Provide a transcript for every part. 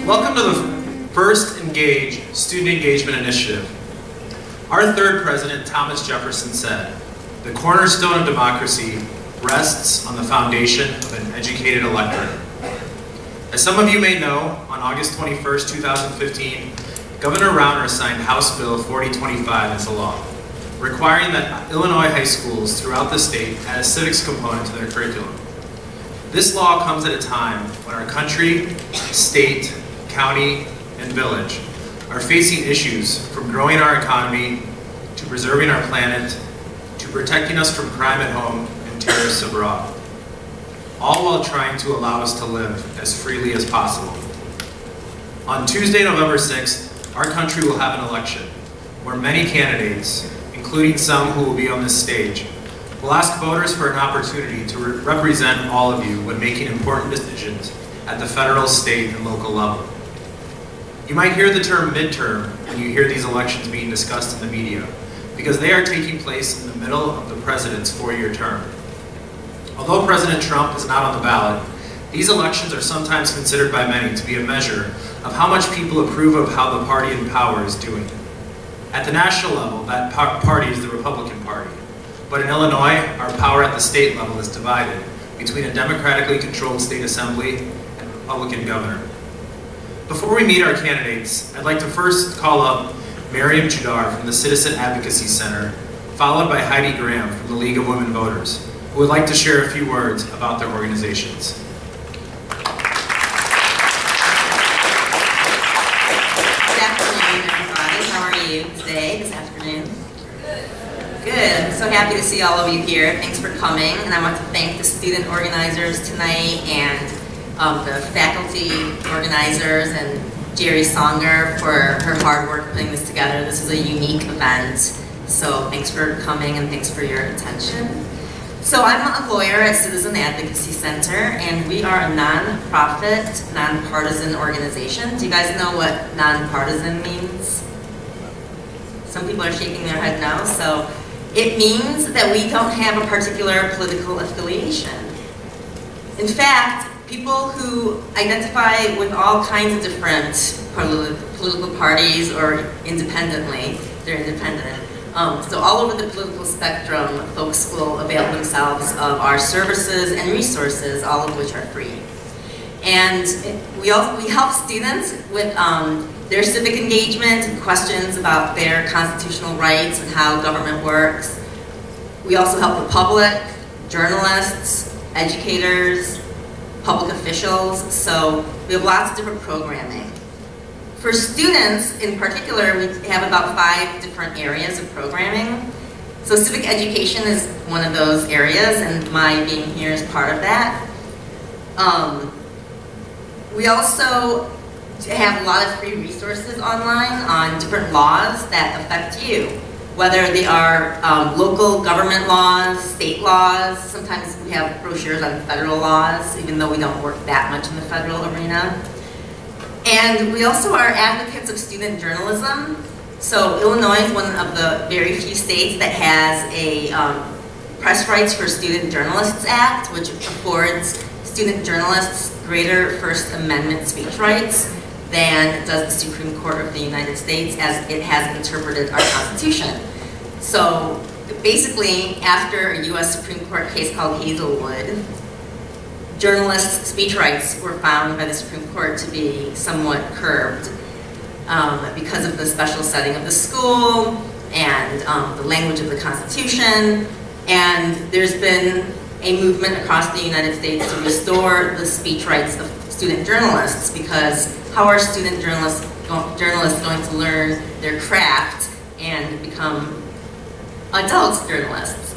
Welcome to the first Student Engagement Initiative. Our third president, Thomas Jefferson, said, "The cornerstone of democracy rests on the foundation of an educated electorate." As some of you may know, on August 21st, 2015, Governor Rauner signed House Bill 4025 into law, requiring that Illinois high schools throughout the state add a civics component to their curriculum. This law comes at a time when our country, state, county, and village are facing issues from growing our economy, to preserving our planet, to protecting us from crime at home and terrorists abroad, all while trying to allow us to live as freely as possible. On Tuesday, November 6th, our country will have an election where many candidates, including some who will be on this stage, will ask voters for an opportunity to represent all of you when making important decisions at the federal, state, and local level. You might hear the term midterm when you hear these elections being discussed in the media, because they are taking place in the middle of the president's 4-year term. Although President Trump is not on the ballot, these elections are sometimes considered by many to be a measure of how much people approve of how the party in power is doing. At the national level, that party is the Republican Party. But in Illinois, our power at the state level is divided between a democratically controlled state assembly and a Republican governor. Before we meet our candidates, I'd like to first call up Maryam Judar from the Citizen Advocacy Center, followed by Heidi from the League of Women Voters, who would like to share a few words about their organizations. Good afternoon, everybody. How are you today, this afternoon? Good. I'm so happy to see all of you here. Thanks for coming. And I want to thank the student organizers tonight and the faculty organizers and Jerry Songer for her hard work putting this together. This is a unique event. So thanks for coming and thanks for your attention. So I'm a lawyer at Citizen Advocacy Center, and we are a non-profit, nonpartisan organization. Do you guys know what nonpartisan means? Some people are shaking their head no. So it means that we don't have a particular political affiliation. In fact, people who identify with all kinds of different political parties or independently, they're independent. So all over the political spectrum, folks will avail themselves of our services and resources, all of which are free. And we help students with their civic engagement and questions about their constitutional rights and how government works. We also help the public, journalists, educators, public officials, so we have lots of different programming. For students in particular, we have about 5 different areas of programming. So civic education is one of those areas, and my being here is part of that. We also have a lot of free resources online on different laws that affect you, whether they are local government laws, state laws. Sometimes we have brochures on federal laws, even though we don't work that much in the federal arena. And we also are advocates of student journalism. So Illinois is one of the very few states that has a Press Rights for Student Journalists Act, which affords student journalists greater First Amendment speech rights than does the Supreme Court of the United States as it has interpreted our Constitution. So basically, after a US Supreme Court case called Hazelwood, journalists' speech rights were found by the Supreme Court to be somewhat curbed because of the special setting of the school and the language of the Constitution. And there's been a movement across the United States to restore the speech rights of student journalists, because how are student journalists going to learn their craft and become adult journalists?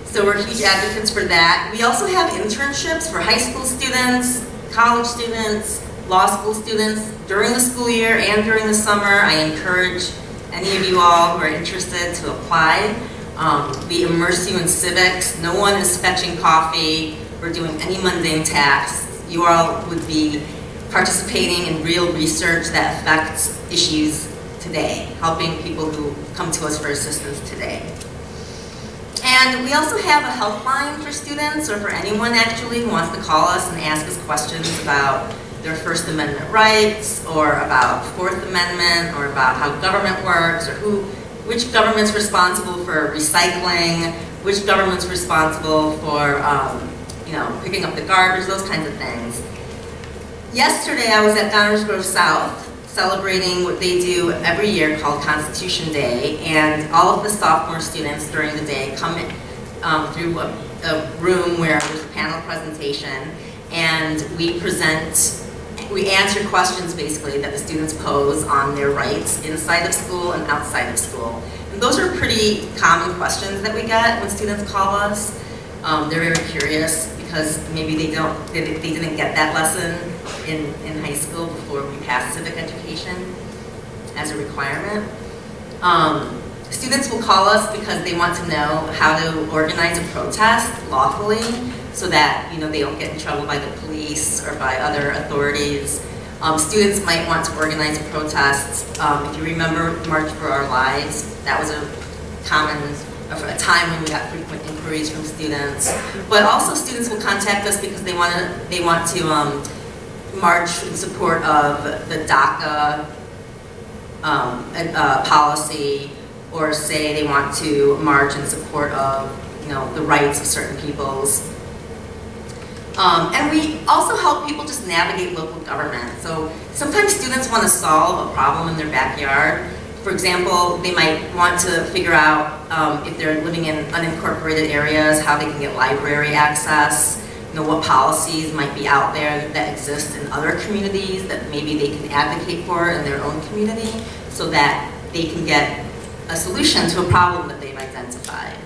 So we're huge advocates for that. We also have internships for high school students, college students, law school students during the school year and during the summer. I encourage any of you all who are interested to apply. We immerse you in civics. No one is fetching coffee or doing any mundane tasks. You all would be participating in real research that affects issues today, helping people who come to us for assistance today. And we also have a helpline for students, or for anyone actually who wants to call us and ask us questions about their First Amendment rights, or about Fourth Amendment, or about how government works, or which government's responsible for recycling, which government's responsible for picking up the garbage, those kinds of things. Yesterday I was at Downers Grove South celebrating what they do every year called Constitution Day, and all of the sophomore students during the day come in, through a room where there's a panel presentation, and we answer questions basically that the students pose on their rights inside of school and outside of school. And those are pretty common questions that we get when students call us. They're very curious because maybe they didn't get that lesson in high school before we passed civic education as a requirement. Students will call us because they want to know how to organize a protest lawfully so that they don't get in trouble by the police or by other authorities. Students might want to organize a protest. If you remember March for Our Lives, that was a time when we got frequent inquiries from students. But also students will contact us because they want to march in support of the DACA policy, or say they want to march in support of the rights of certain peoples. And we also help people just navigate local government. So sometimes students want to solve a problem in their backyard. For example, they might want to figure out if they're living in unincorporated areas, how they can get library access, what policies might be out there that exist in other communities that maybe they can advocate for in their own community so that they can get a solution to a problem that they've identified.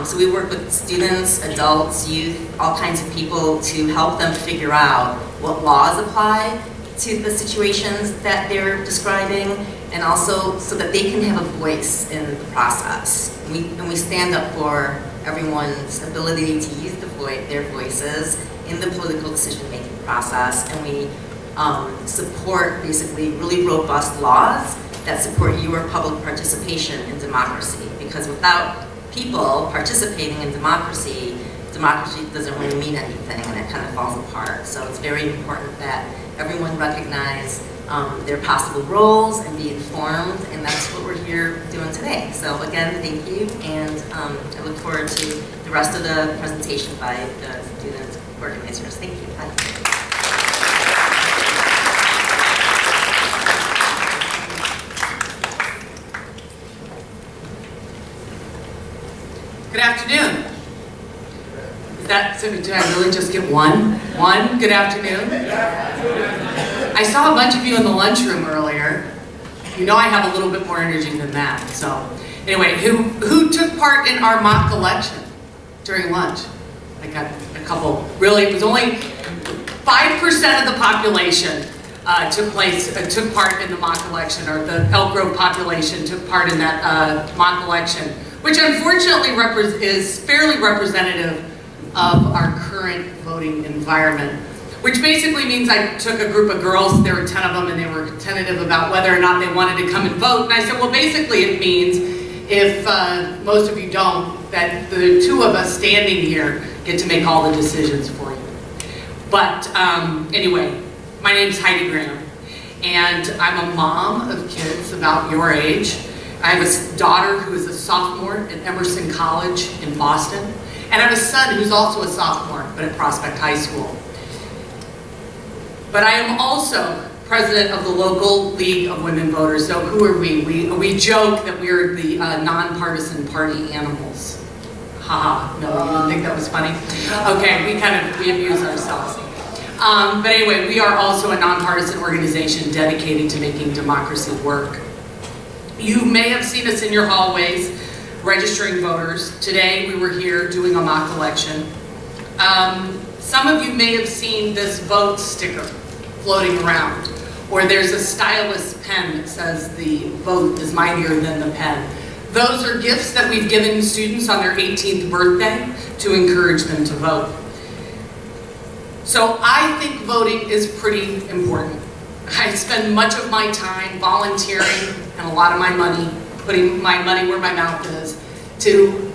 So we work with students, adults, youth, all kinds of people to help them figure out what laws apply to the situations that they're describing, and also so that they can have a voice in the process. And we stand up for everyone's ability to use their voices in the political decision-making process, and we support basically really robust laws that support your public participation in democracy. Because without people participating in democracy, democracy doesn't really mean anything, and it kind of falls apart. So it's very important that everyone recognize their possible roles and be informed, and that's what we're here doing today. So again, thank you, and I look forward to the rest of the presentation by the student organizers. Thank you. Bye. Good afternoon. Did I really just get one? One? Good afternoon. I saw a bunch of you in the lunchroom earlier. You know I have a little bit more energy than that. So anyway, who took part in our mock election during lunch? I got a couple. Really, it was only 5% of the population took part in the mock election, or the Elk Grove population took part in that mock election, which unfortunately is fairly representative of our current voting environment, which basically means I took a group of girls, there were 10 of them, and they were tentative about whether or not they wanted to come and vote. And I said, well, basically it means, if most of you don't, that the two of us standing here get to make all the decisions for you. But anyway, my name's Heidi, and I'm a mom of kids about your age. I have a daughter who is a sophomore at Emerson College in Boston, and I have a son who's also a sophomore, but at Prospect High School. But I am also president of the local League of Women Voters. So who are we? We joke that we're the nonpartisan party animals. Haha, no, you didn't think that was funny? Okay, we abuse ourselves. But anyway, we are also a nonpartisan organization dedicated to making democracy work. You may have seen us in your hallways registering voters. Today we were here doing a mock election. Some of you may have seen this vote sticker floating around, or there's a stylus pen that says the vote is mightier than the pen. Those are gifts that we've given students on their 18th birthday to encourage them to vote. So I think voting is pretty important. I spend much of my time volunteering and a lot of my money, putting my money where my mouth is, to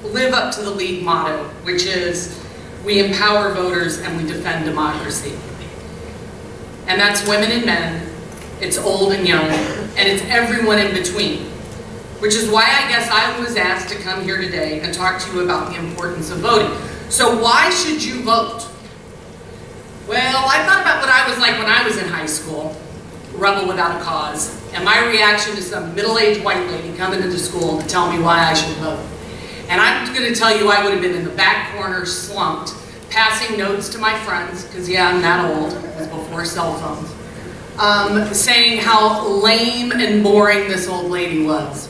live up to the League motto, which is, we empower voters, and we defend democracy. And that's women and men, it's old and young, and it's everyone in between. Which is why I guess I was asked to come here today and talk to you about the importance of voting. So why should you vote? Well, I thought about what I was like when I was in high school, rebel without a cause, and my reaction to some middle-aged white lady coming into school to tell me why I should vote. And I'm going to tell you I would have been in the back corner, slumped, passing notes to my friends, because yeah, I'm that old, it was before cell phones, saying how lame and boring this old lady was.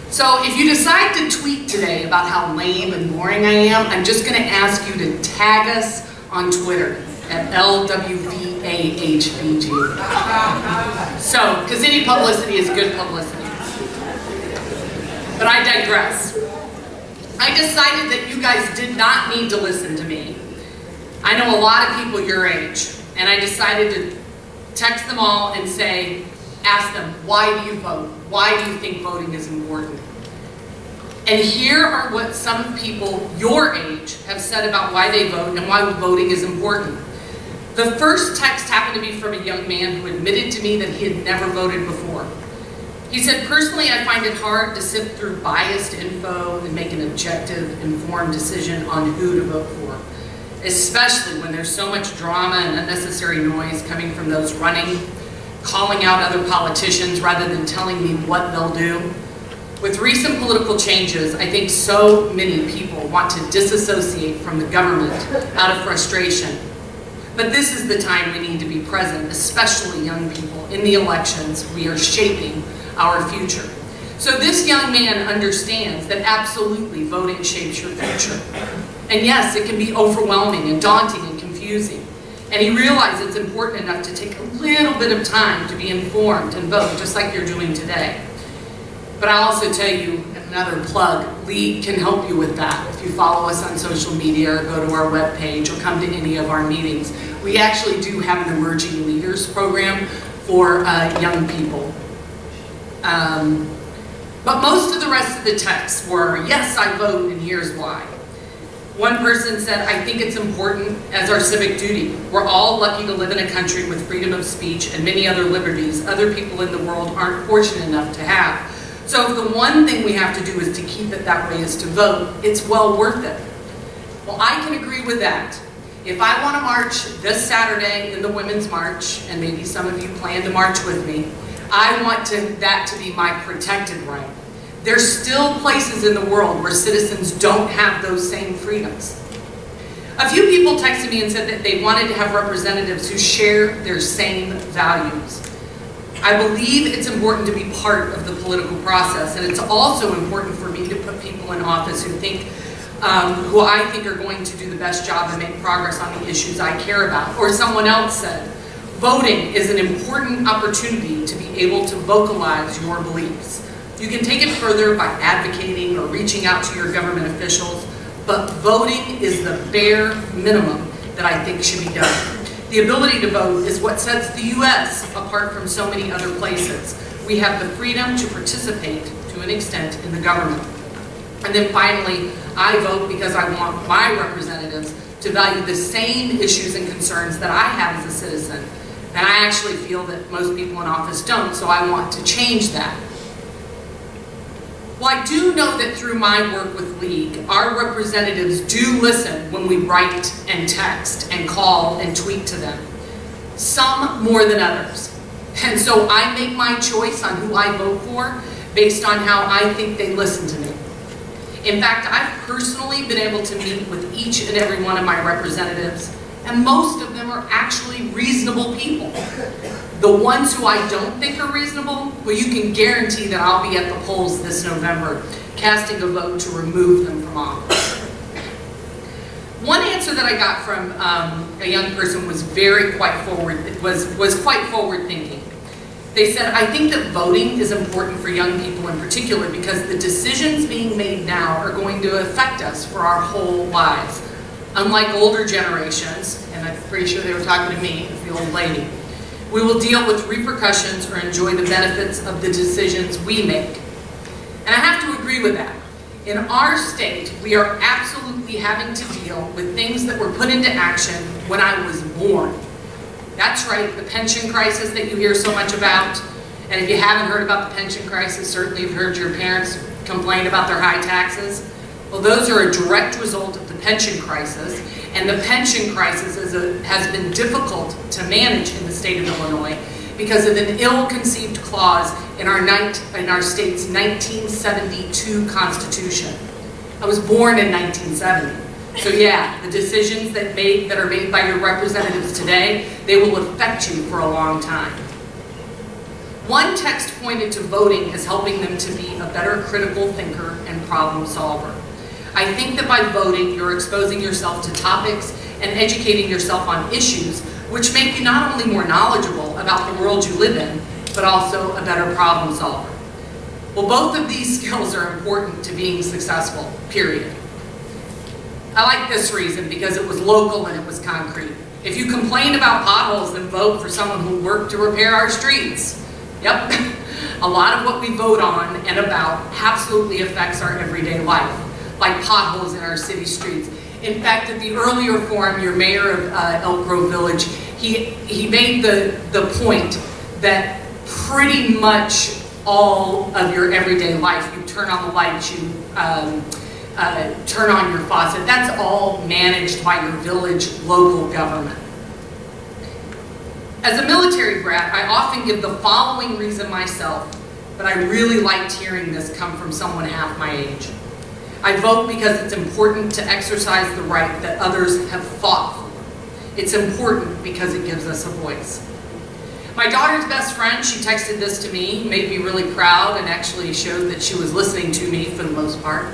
So if you decide to tweet today about how lame and boring I am, I'm just going to ask you to tag us on Twitter at LWVAHBG. So, because any publicity is good publicity. But I digress. I decided that you guys did not need to listen to me. I know a lot of people your age, and I decided to text them all and say, ask them, why do you vote? Why do you think voting is important? And here are what some people your age have said about why they vote and why voting is important. The first text happened to be from a young man who admitted to me that he had never voted before. He said, personally, I find it hard to sift through biased info and make an objective, informed decision on who to vote for, especially when there's so much drama and unnecessary noise coming from those running, calling out other politicians rather than telling me what they'll do. With recent political changes, I think so many people want to disassociate from the government out of frustration. But this is the time we need to be present, especially young people. In the elections, we are shaping our future. So this young man understands that absolutely voting shapes your future. And yes, it can be overwhelming and daunting and confusing. And he realizes it's important enough to take a little bit of time to be informed and vote, just like you're doing today. But I'll also tell you, another plug, League can help you with that. If you follow us on social media or go to our webpage or come to any of our meetings, we actually do have an emerging leaders program for young people. But most of the rest of the texts were, yes, I vote, and here's why. One person said, I think it's important as our civic duty. We're all lucky to live in a country with freedom of speech and many other liberties other people in the world aren't fortunate enough to have. So if the one thing we have to do is to keep it that way is to vote, it's well worth it. Well, I can agree with that. If I want to march this Saturday in the Women's March, and maybe some of you plan to march with me, I want that to be my protected right. There's still places in the world where citizens don't have those same freedoms. A few people texted me and said that they wanted to have representatives who share their same values. I believe it's important to be part of the political process, and it's also important for me to put people in office who I think are going to do the best job and make progress on the issues I care about. Or someone else said, voting is an important opportunity to be able to vocalize your beliefs. You can take it further by advocating or reaching out to your government officials, but voting is the bare minimum that I think should be done. The ability to vote is what sets the U.S. apart from so many other places. We have the freedom to participate to an extent in the government. And then finally, I vote because I want my representatives to value the same issues and concerns that I have as a citizen. And I actually feel that most people in office don't, so I want to change that. Well, I do know that through my work with League, our representatives do listen when we write and text and call and tweet to them. Some more than others. And so I make my choice on who I vote for based on how I think they listen to me. In fact, I've personally been able to meet with each and every one of my representatives, and most of them are actually reasonable people. The ones who I don't think are reasonable, well, you can guarantee that I'll be at the polls this November, casting a vote to remove them from office. One answer that I got from a young person was quite forward thinking. They said, I think that voting is important for young people in particular because the decisions being made now are going to affect us for our whole lives. Unlike older generations, and I'm pretty sure they were talking to me, the old lady, we will deal with repercussions or enjoy the benefits of the decisions we make. And I have to agree with that. In our state, we are absolutely absolutely having to deal with things that were put into action when I was born. That's right, the pension crisis that you hear so much about. And if you haven't heard about the pension crisis, certainly you've heard your parents complain about their high taxes. Well, those are a direct result of the pension crisis. And the pension crisis has been difficult to manage in the state of Illinois because of an ill-conceived clause in our state's 1972 Constitution. I was born in 1970. So yeah, the decisions that are made by your representatives today, they will affect you for a long time. One text pointed to voting as helping them to be a better critical thinker and problem solver. I think that by voting, you're exposing yourself to topics and educating yourself on issues which make you not only more knowledgeable about the world you live in, but also a better problem solver. Well, both of these skills are important to being successful, period. I like this reason because it was local and it was concrete. If you complain about potholes, then vote for someone who worked to repair our streets. Yep, a lot of what we vote on and about absolutely affects our everyday life, like potholes in our city streets. In fact, at the earlier forum, your mayor of Elk Grove Village, he made the point that pretty much all of your everyday life, you turn on the lights, you turn on your faucet, that's all managed by your village local government. As a military brat, I often give the following reason myself, but I really liked hearing this come from someone half my age. I vote because it's important to exercise the right that others have fought for. It's important because it gives us a voice. My daughter's best friend, she texted this to me, made me really proud, and actually showed that she was listening to me for the most part.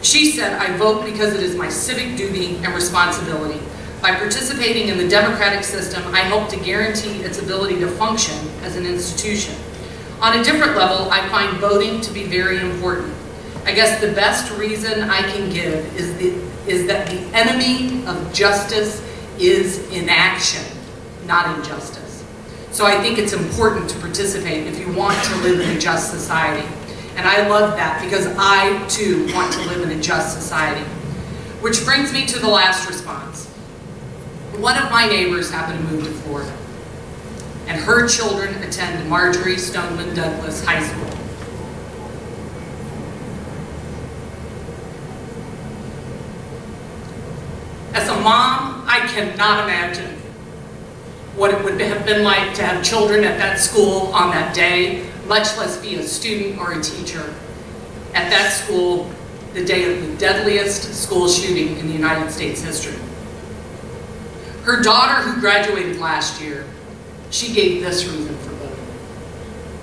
She said, I vote because it is my civic duty and responsibility. By participating in the democratic system, I help to guarantee its ability to function as an institution. On a different level, I find voting to be very important. I guess the best reason I can give is that the enemy of justice is inaction, not injustice. So I think it's important to participate if you want to live in a just society. And I love that because I too want to live in a just society. Which brings me to the last response. One of my neighbors happened to move to Florida, and her children attend Marjorie Stoneman Douglas High School. As a mom, I cannot imagine what it would have been like to have children at that school on that day, much less be a student or a teacher at that school the day of the deadliest school shooting in the United States history. Her daughter, who graduated last year, she gave this reason for voting.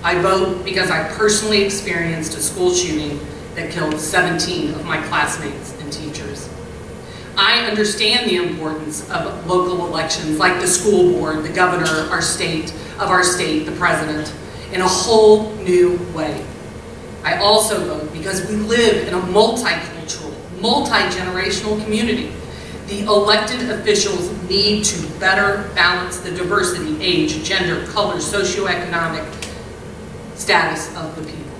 I vote because I personally experienced a school shooting that killed 17 of my classmates and teachers. I understand the importance of local elections like the school board, the governor, our state, the president, in a whole new way. I also vote because we live in a multicultural, multi-generational community. The elected officials need to better balance the diversity, age, gender, color, socioeconomic status of the people.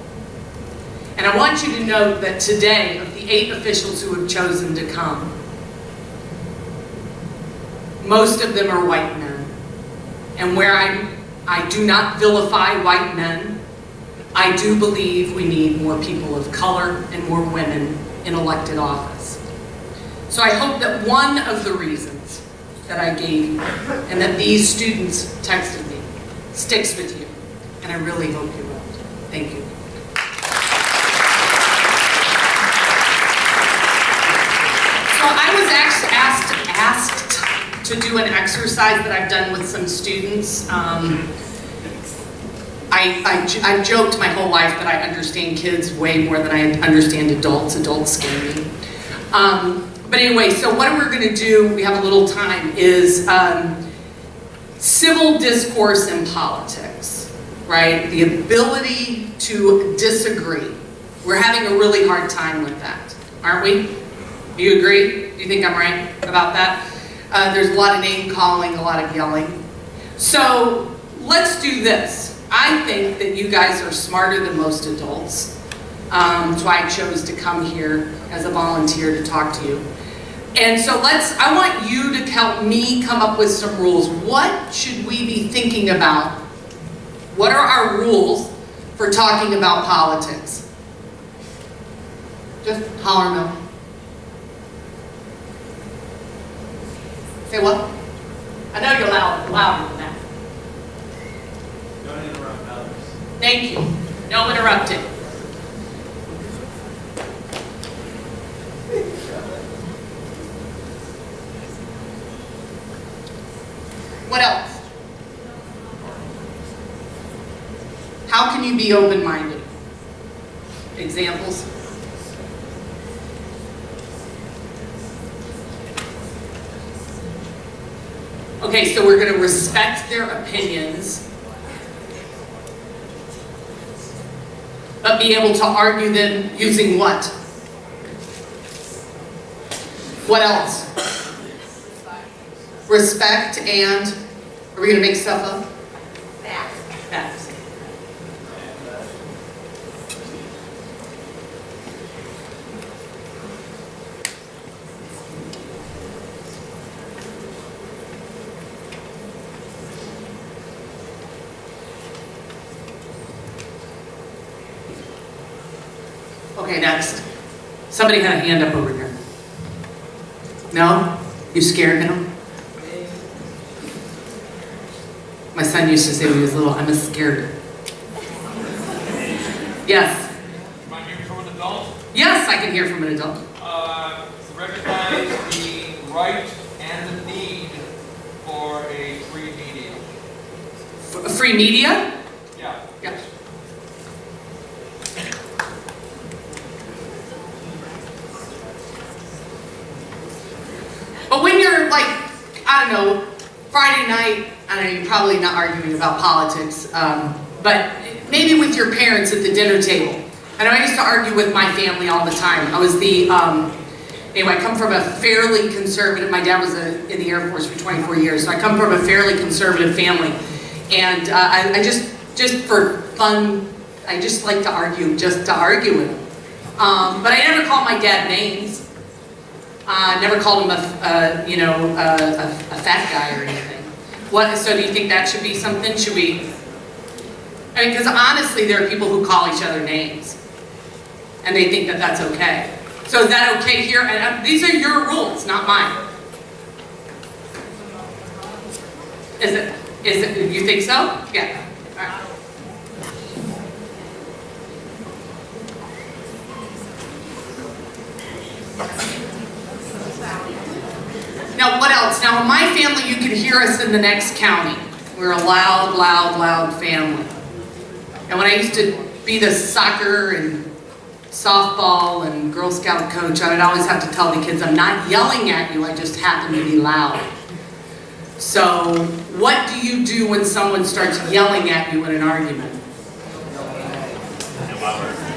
And I want you to know that today, of the 8 officials who have chosen to come, most of them are white men. And where I do not vilify white men, I do believe we need more people of color and more women in elected office. So I hope that one of the reasons that I gave you and that these students texted me sticks with you. And I really hope you will. Thank you. So I was asked to do an exercise that I've done with some students. I've joked my whole life that I understand kids way more than I understand adults. Adults scare me. But anyway, so what we're going to do, we have a little time, is civil discourse in politics, right? The ability to disagree. We're having a really hard time with that, aren't we? Do you agree? Do you think I'm right about that? There's a lot of name calling, a lot of yelling. So let's do this. I think that you guys are smarter than most adults. That's why I chose to come here as a volunteer to talk to you. And so I want you to help me come up with some rules. What should we be thinking about? What are our rules for talking about politics? Just holler no. Say what? I know you're louder than that. Don't interrupt others. Thank you. No interrupting. What else? How can you be open-minded? Examples? Okay, so we're going to respect their opinions, but be able to argue them using what? What else? Respect and, are we going to make stuff up? Facts. Okay, next. Somebody had a hand up over here. No? You scared him? My son used to say when he was little, I'm a scared. Yes? Am I hearing from an adult? Yes, I can hear from an adult. Recognize the right and the need for a free media. Free media? Yeah. Yeah. But when you're like, I don't know, Friday night, I don't know, you're probably not arguing about politics, but maybe with your parents at the dinner table. I know I used to argue with my family all the time. I was the, anyway, I come from a fairly conservative, my dad was in the Air Force for 24 years, so I come from a fairly conservative family. And I just for fun, I just like to argue, just to argue with him. But I never called my dad names. Never called him a fat guy or anything. What? So do you think that should be something? Should we? I mean, because honestly, there are people who call each other names, and they think that that's okay. So is that okay here? And these are your rules, not mine. Is it? Is it? You think so? Yeah. All right. Now, what else? Now, in my family, you could hear us in the next county. We're a loud, loud, loud family. And when I used to be the soccer and softball and Girl Scout coach, I would always have to tell the kids, I'm not yelling at you, I just happen to be loud. So, what do you do when someone starts yelling at you in an argument?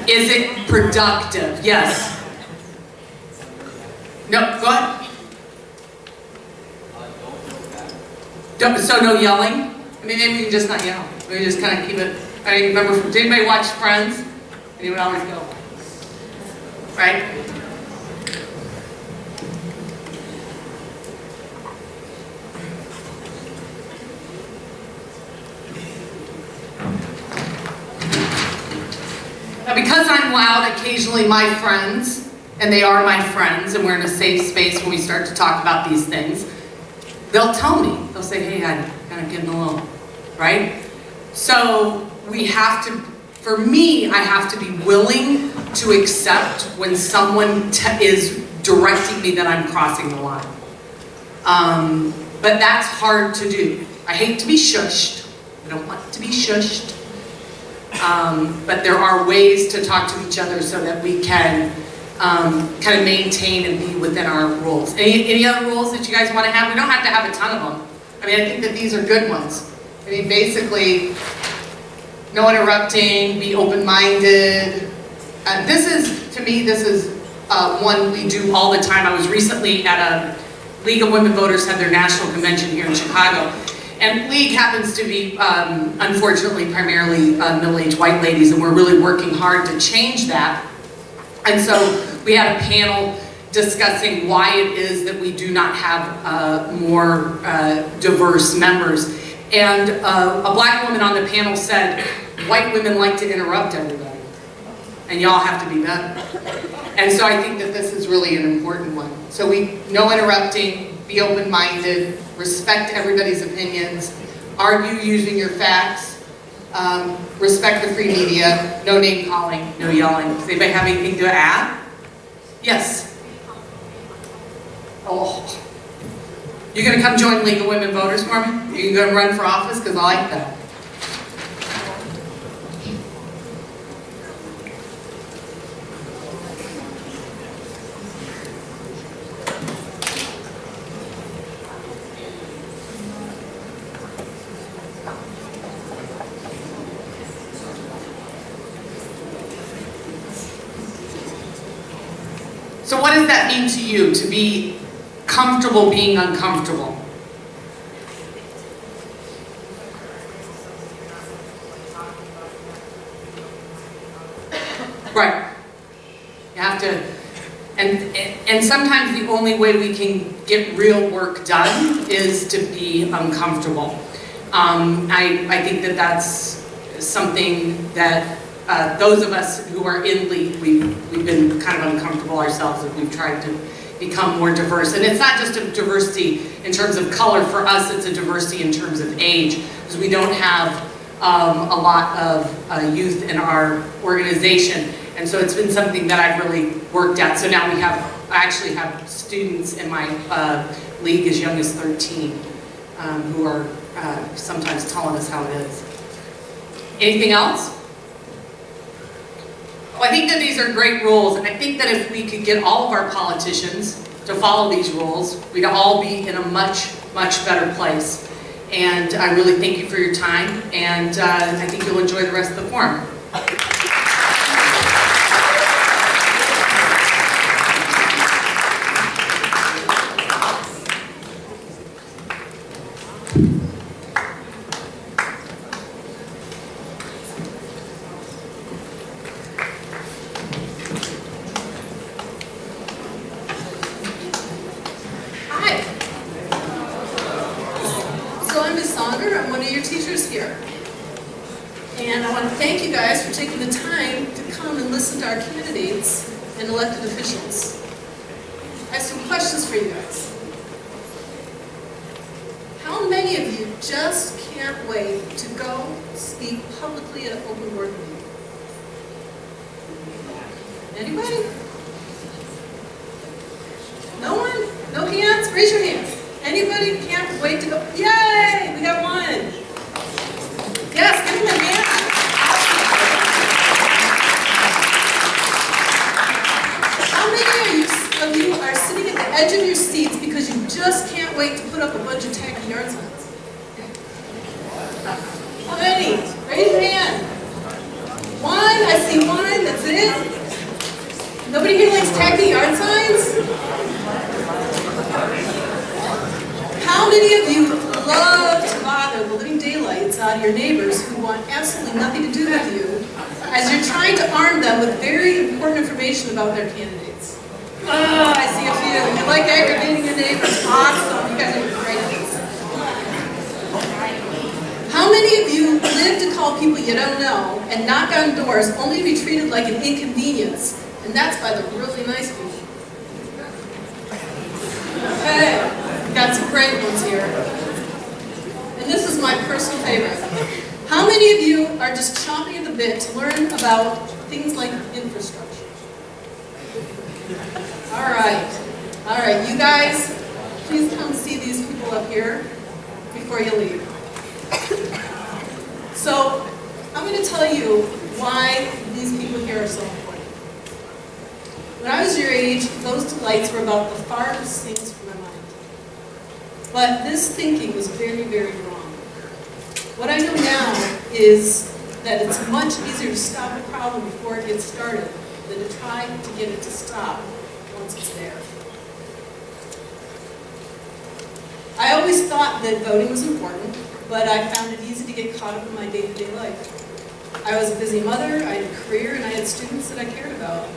Is it productive? Yes. No, go ahead. So no yelling? I mean, maybe we can just not yell. We just kind of keep it. I remember, did anybody watch Friends? And he would always go. Right? Now, because I'm loud, occasionally my friends, and they are my friends, and we're in a safe space when we start to talk about these things, they'll tell me. They'll say, hey, I'm kind of getting a little, right? So we have to, for me, I have to be willing to accept when someone is directing me that I'm crossing the line. But that's hard to do. I hate to be shushed. I don't want to be shushed. But there are ways to talk to each other so that we can kind of maintain and be within our rules. Any other rules that you guys want to have? We don't have to have a ton of them. I mean, I think that these are good ones. I mean, basically, no interrupting, be open-minded. This is, to me, this is one we do all the time. I was recently at a League of Women Voters had their national convention here in Chicago. And League happens to be, unfortunately, primarily middle-aged white ladies, and we're really working hard to change that. And so we had a panel, discussing why it is that we do not have more diverse members. And a black woman on the panel said, white women like to interrupt everybody, and y'all have to be better. And so I think that this is really an important one. So no interrupting, be open-minded, respect everybody's opinions, argue using your facts, respect the free media, no name calling, no yelling. Does anybody have anything to add? Yes. Oh. You're gonna come join League of Women Voters for me? You can go and run for office, because I like that. So what does that mean to you, to be comfortable being uncomfortable? Right. You have to, and sometimes the only way we can get real work done is to be uncomfortable. I think that that's something that those of us who are in LEAD, we've been kind of uncomfortable ourselves as we've tried to become more diverse. And it's not just a diversity in terms of color. For us, it's a diversity in terms of age, because we don't have a lot of youth in our organization. And so it's been something that I've really worked at. So now I actually have students in my league as young as 13 who are sometimes telling us how it is. Anything else? Well, I think that these are great rules, and I think that if we could get all of our politicians to follow these rules, we'd all be in a much, much better place. And I really thank you for your time, and I think you'll enjoy the rest of the forum. Voting was important, but I found it easy to get caught up in my day-to-day life. I was a busy mother, I had a career, and I had students that I cared about.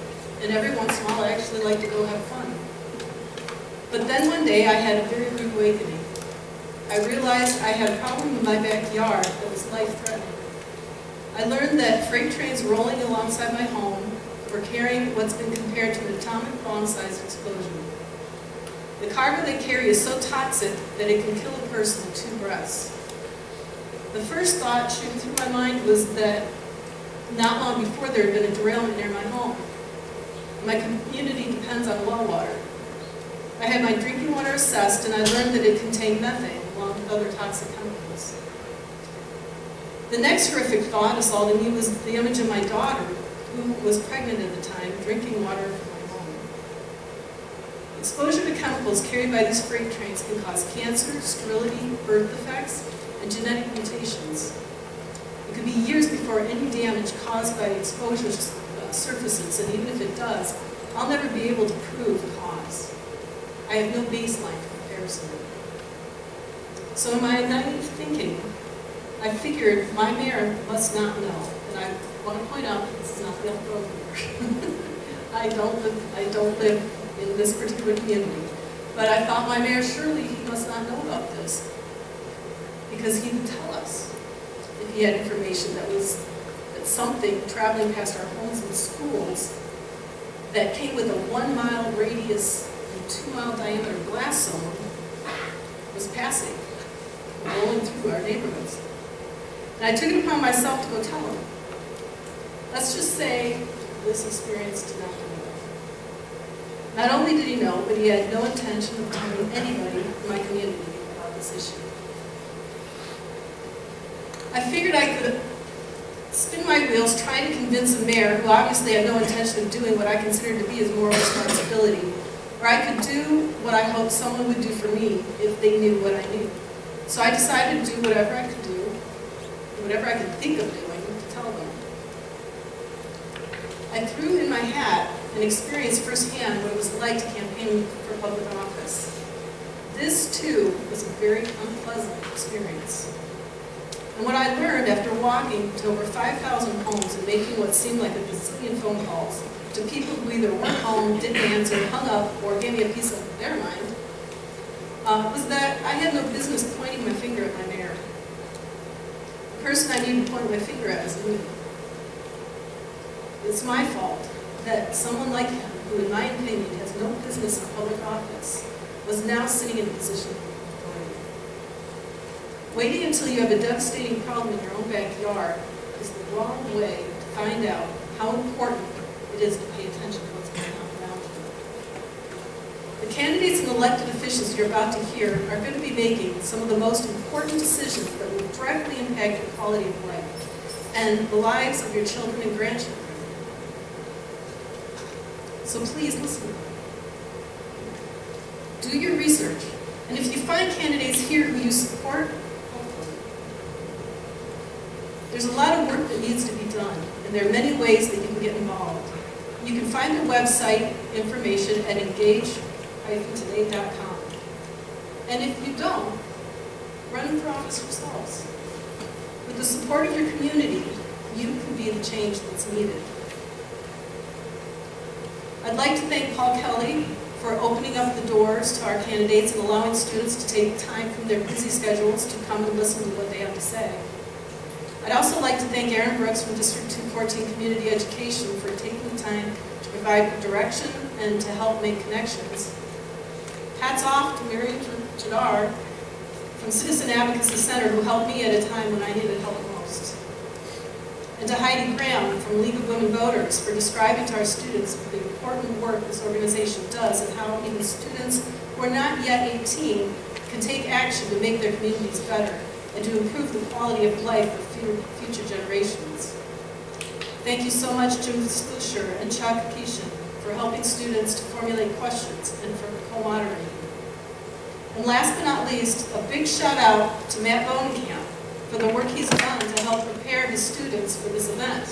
And every once in a while, I actually like to go have fun. But then one day I had a very rude awakening. I realized I had a problem in my backyard that was life-threatening. I learned that freight trains rolling alongside my home were carrying what's been compared to an atomic bomb-sized explosion. The cargo they carry is so toxic that it can kill a person in 2 breaths. The first thought shooting through my mind was that not long before there had been a derailment near my home. My community depends on well water. I had my drinking water assessed, and I learned that it contained methane along with other toxic chemicals. The next horrific thought assaulting me was the image of my daughter, who was pregnant at the time, drinking water from my home. Exposure to chemicals carried by these freight trains can cause cancer, sterility, birth defects, and genetic mutations. It could be years before any damage caused by exposure surfaces, and even if it does, I'll never be able to prove the cause. I have no baseline for comparison. So in my naive thinking, I figured my mayor must not know, and I want to point out that this is not the road here. I don't live in this particular community, but I thought my mayor, surely he must not know about this, because he would tell us if he had information that something traveling past our homes and schools that came with a 1-mile radius and 2-mile diameter blast zone was passing, rolling through our neighborhoods. And I took it upon myself to go tell him. Let's just say this experience did not go well. Not only did he know, but he had no intention of telling anybody in my community about this issue. I figured I could spin my wheels trying to convince a mayor who obviously had no intention of doing what I considered to be his moral responsibility, or I could do what I hoped someone would do for me if they knew what I knew. So I decided to do whatever I could do, whatever I could think of doing, to tell them. I threw in my hat and experienced firsthand what it was like to campaign for public office. This, too, was a very unpleasant experience. And what I learned after walking to over 5,000 homes and making what seemed like a bazillion phone calls to people who either weren't home, didn't answer, hung up, or gave me a piece of their mind, was that I had no business pointing my finger at my mayor. The person I needed to point my finger at was me. It's my fault that someone like him, who in my opinion has no business in public office, was now sitting in a position of authority. Waiting until you have a devastating problem in your own backyard is the wrong way to find out how important it is to pay attention to what's going on around you. The candidates and elected officials you're about to hear are going to be making some of the most important decisions that will directly impact your quality of life and the lives of your children and grandchildren. So please listen. Do your research. And if you find candidates here who you support, there's a lot of work that needs to be done, and there are many ways that you can get involved. You can find their website information at EGHS.com. And if you don't, run for office yourselves. With the support of your community, you can be the change that's needed. I'd like to thank Paul Kelly for opening up the doors to our candidates and allowing students to take time from their busy schedules to come and listen to what they have to say. I'd also like to thank Aaron Brooks from District 214 Community Education for taking the time to provide direction and to help make connections. Hats off to Maryam Judar from Citizen Advocacy Center, who helped me at a time when I needed help most. And to Heidi from League of Women Voters for describing to our students the important work this organization does and how even students who are not yet 18 can take action to make their communities better and to improve the quality of life for future generations. Thank you so much, Jim Slusher and Chuck Keeshan, for helping students to formulate questions and for co-moderating. And last but not least, a big shout out to Matt Bonenkamp for the work he's done to help prepare his students for this event.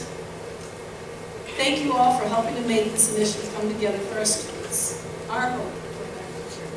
Thank you all for helping to make this initiative come together for our students. Our hope for a better future.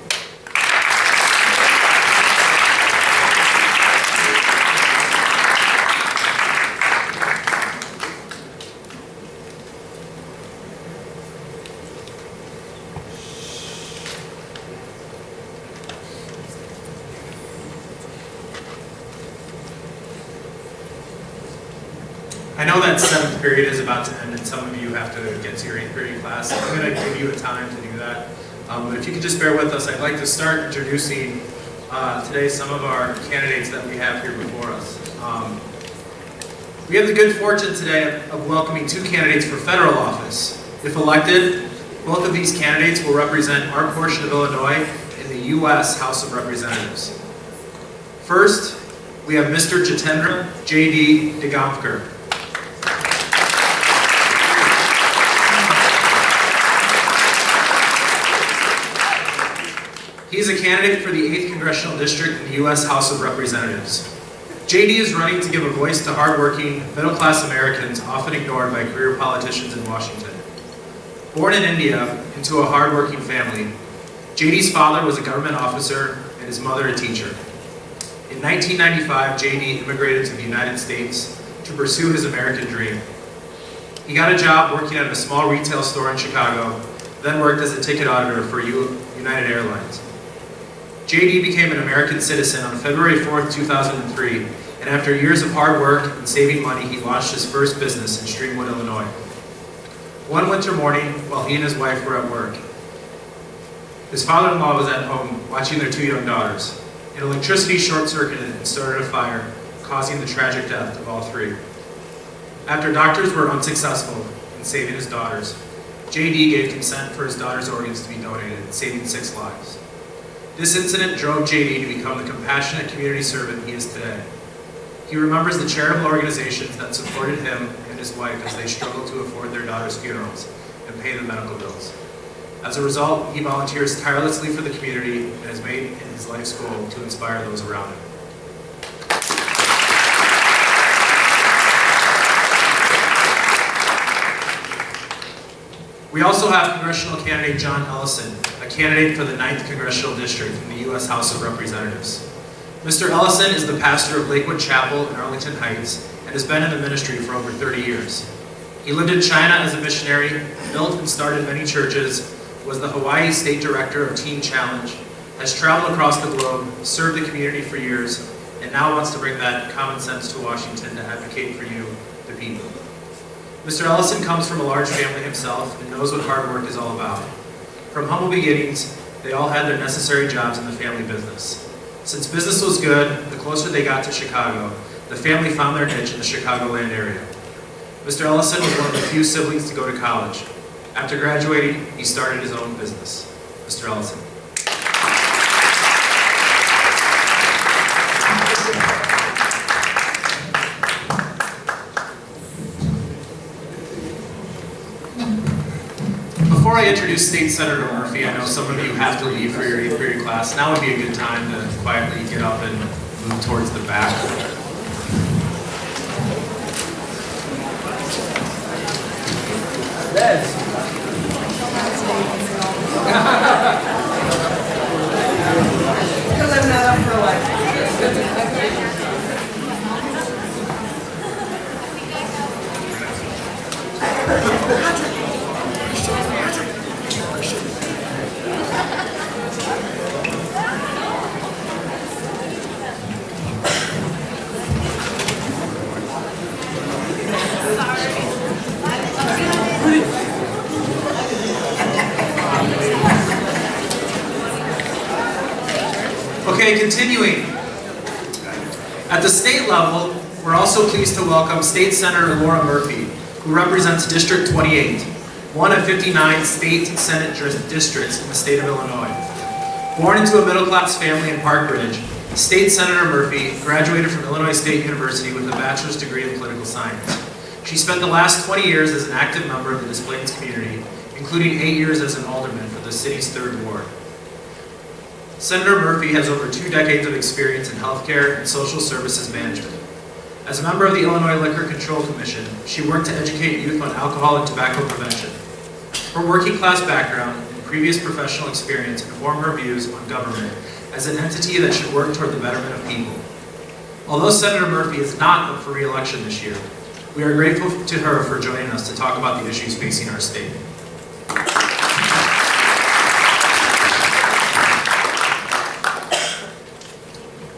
I know that 7th period is about to end and some of you have to get to your 8th period class. I'm going to give you a time to do that. But if you could just bear with us, I'd like to start introducing today some of our candidates that we have here before us. We have the good fortune today of welcoming 2 candidates for federal office. If elected, both of these candidates will represent our portion of Illinois in the U.S. House of Representatives. First, we have Mr. Jitendra J.D. Diganvker. He is a candidate for the 8th Congressional District in the U.S. House of Representatives. J.D. is running to give a voice to hardworking, middle-class Americans often ignored by career politicians in Washington. Born in India into a hardworking family, J.D.'s father was a government officer and his mother a teacher. In 1995, J.D. immigrated to the United States to pursue his American dream. He got a job working at a small retail store in Chicago, then worked as a ticket auditor for United Airlines. J.D. became an American citizen on February 4th, 2003, and after years of hard work and saving money, he launched his first business in Streamwood, Illinois. One winter morning, while he and his wife were at work, his father-in-law was at home watching their 2 young daughters. An electricity short-circuited and started a fire, causing the tragic death of all 3. After doctors were unsuccessful in saving his daughters, J.D. gave consent for his daughter's organs to be donated, saving 6 lives. This incident drove J.D. to become the compassionate community servant he is today. He remembers the charitable organizations that supported him and his wife as they struggled to afford their daughters' funerals and pay the medical bills. As a result, he volunteers tirelessly for the community and has made it his life's goal to inspire those around him. We also have Congressional candidate John Ellison, a candidate for the 9th Congressional District in the U.S. House of Representatives. Mr. Ellison is the pastor of Lakewood Chapel in Arlington Heights and has been in the ministry for over 30 years. He lived in China as a missionary, built and started many churches, was the Hawaii State Director of Teen Challenge, has traveled across the globe, served the community for years, and now wants to bring that common sense to Washington to advocate for you, the people. Mr. Ellison comes from a large family himself and knows what hard work is all about. From humble beginnings, they all had their necessary jobs in the family business. Since business was good, the closer they got to Chicago, the family found their niche in the Chicagoland area. Mr. Ellison was one of the few siblings to go to college. After graduating, he started his own business. Mr. Ellison. Before I introduce State Senator Murphy, I know some of you have to leave for your 8th period class. Now would be a good time to quietly get up and move towards the back. Because I'm not up for election. Okay, continuing. At the state level, we're also pleased to welcome State Senator Laura Murphy, who represents District 28, one of 59 state Senate districts in the state of Illinois. Born into a middle-class family in Park Ridge, State Senator Murphy graduated from Illinois State University with a bachelor's degree in political science. She spent the last 20 years as an active member of the Des Plaines community, including 8 years as an alderman for the city's 3rd ward. Senator Murphy has over 2 decades of experience in healthcare and social services management. As a member of the Illinois Liquor Control Commission, she worked to educate youth on alcohol and tobacco prevention. Her working class background and previous professional experience inform her views on government as an entity that should work toward the betterment of people. Although Senator Murphy is not up for re-election this year, we are grateful to her for joining us to talk about the issues facing our state.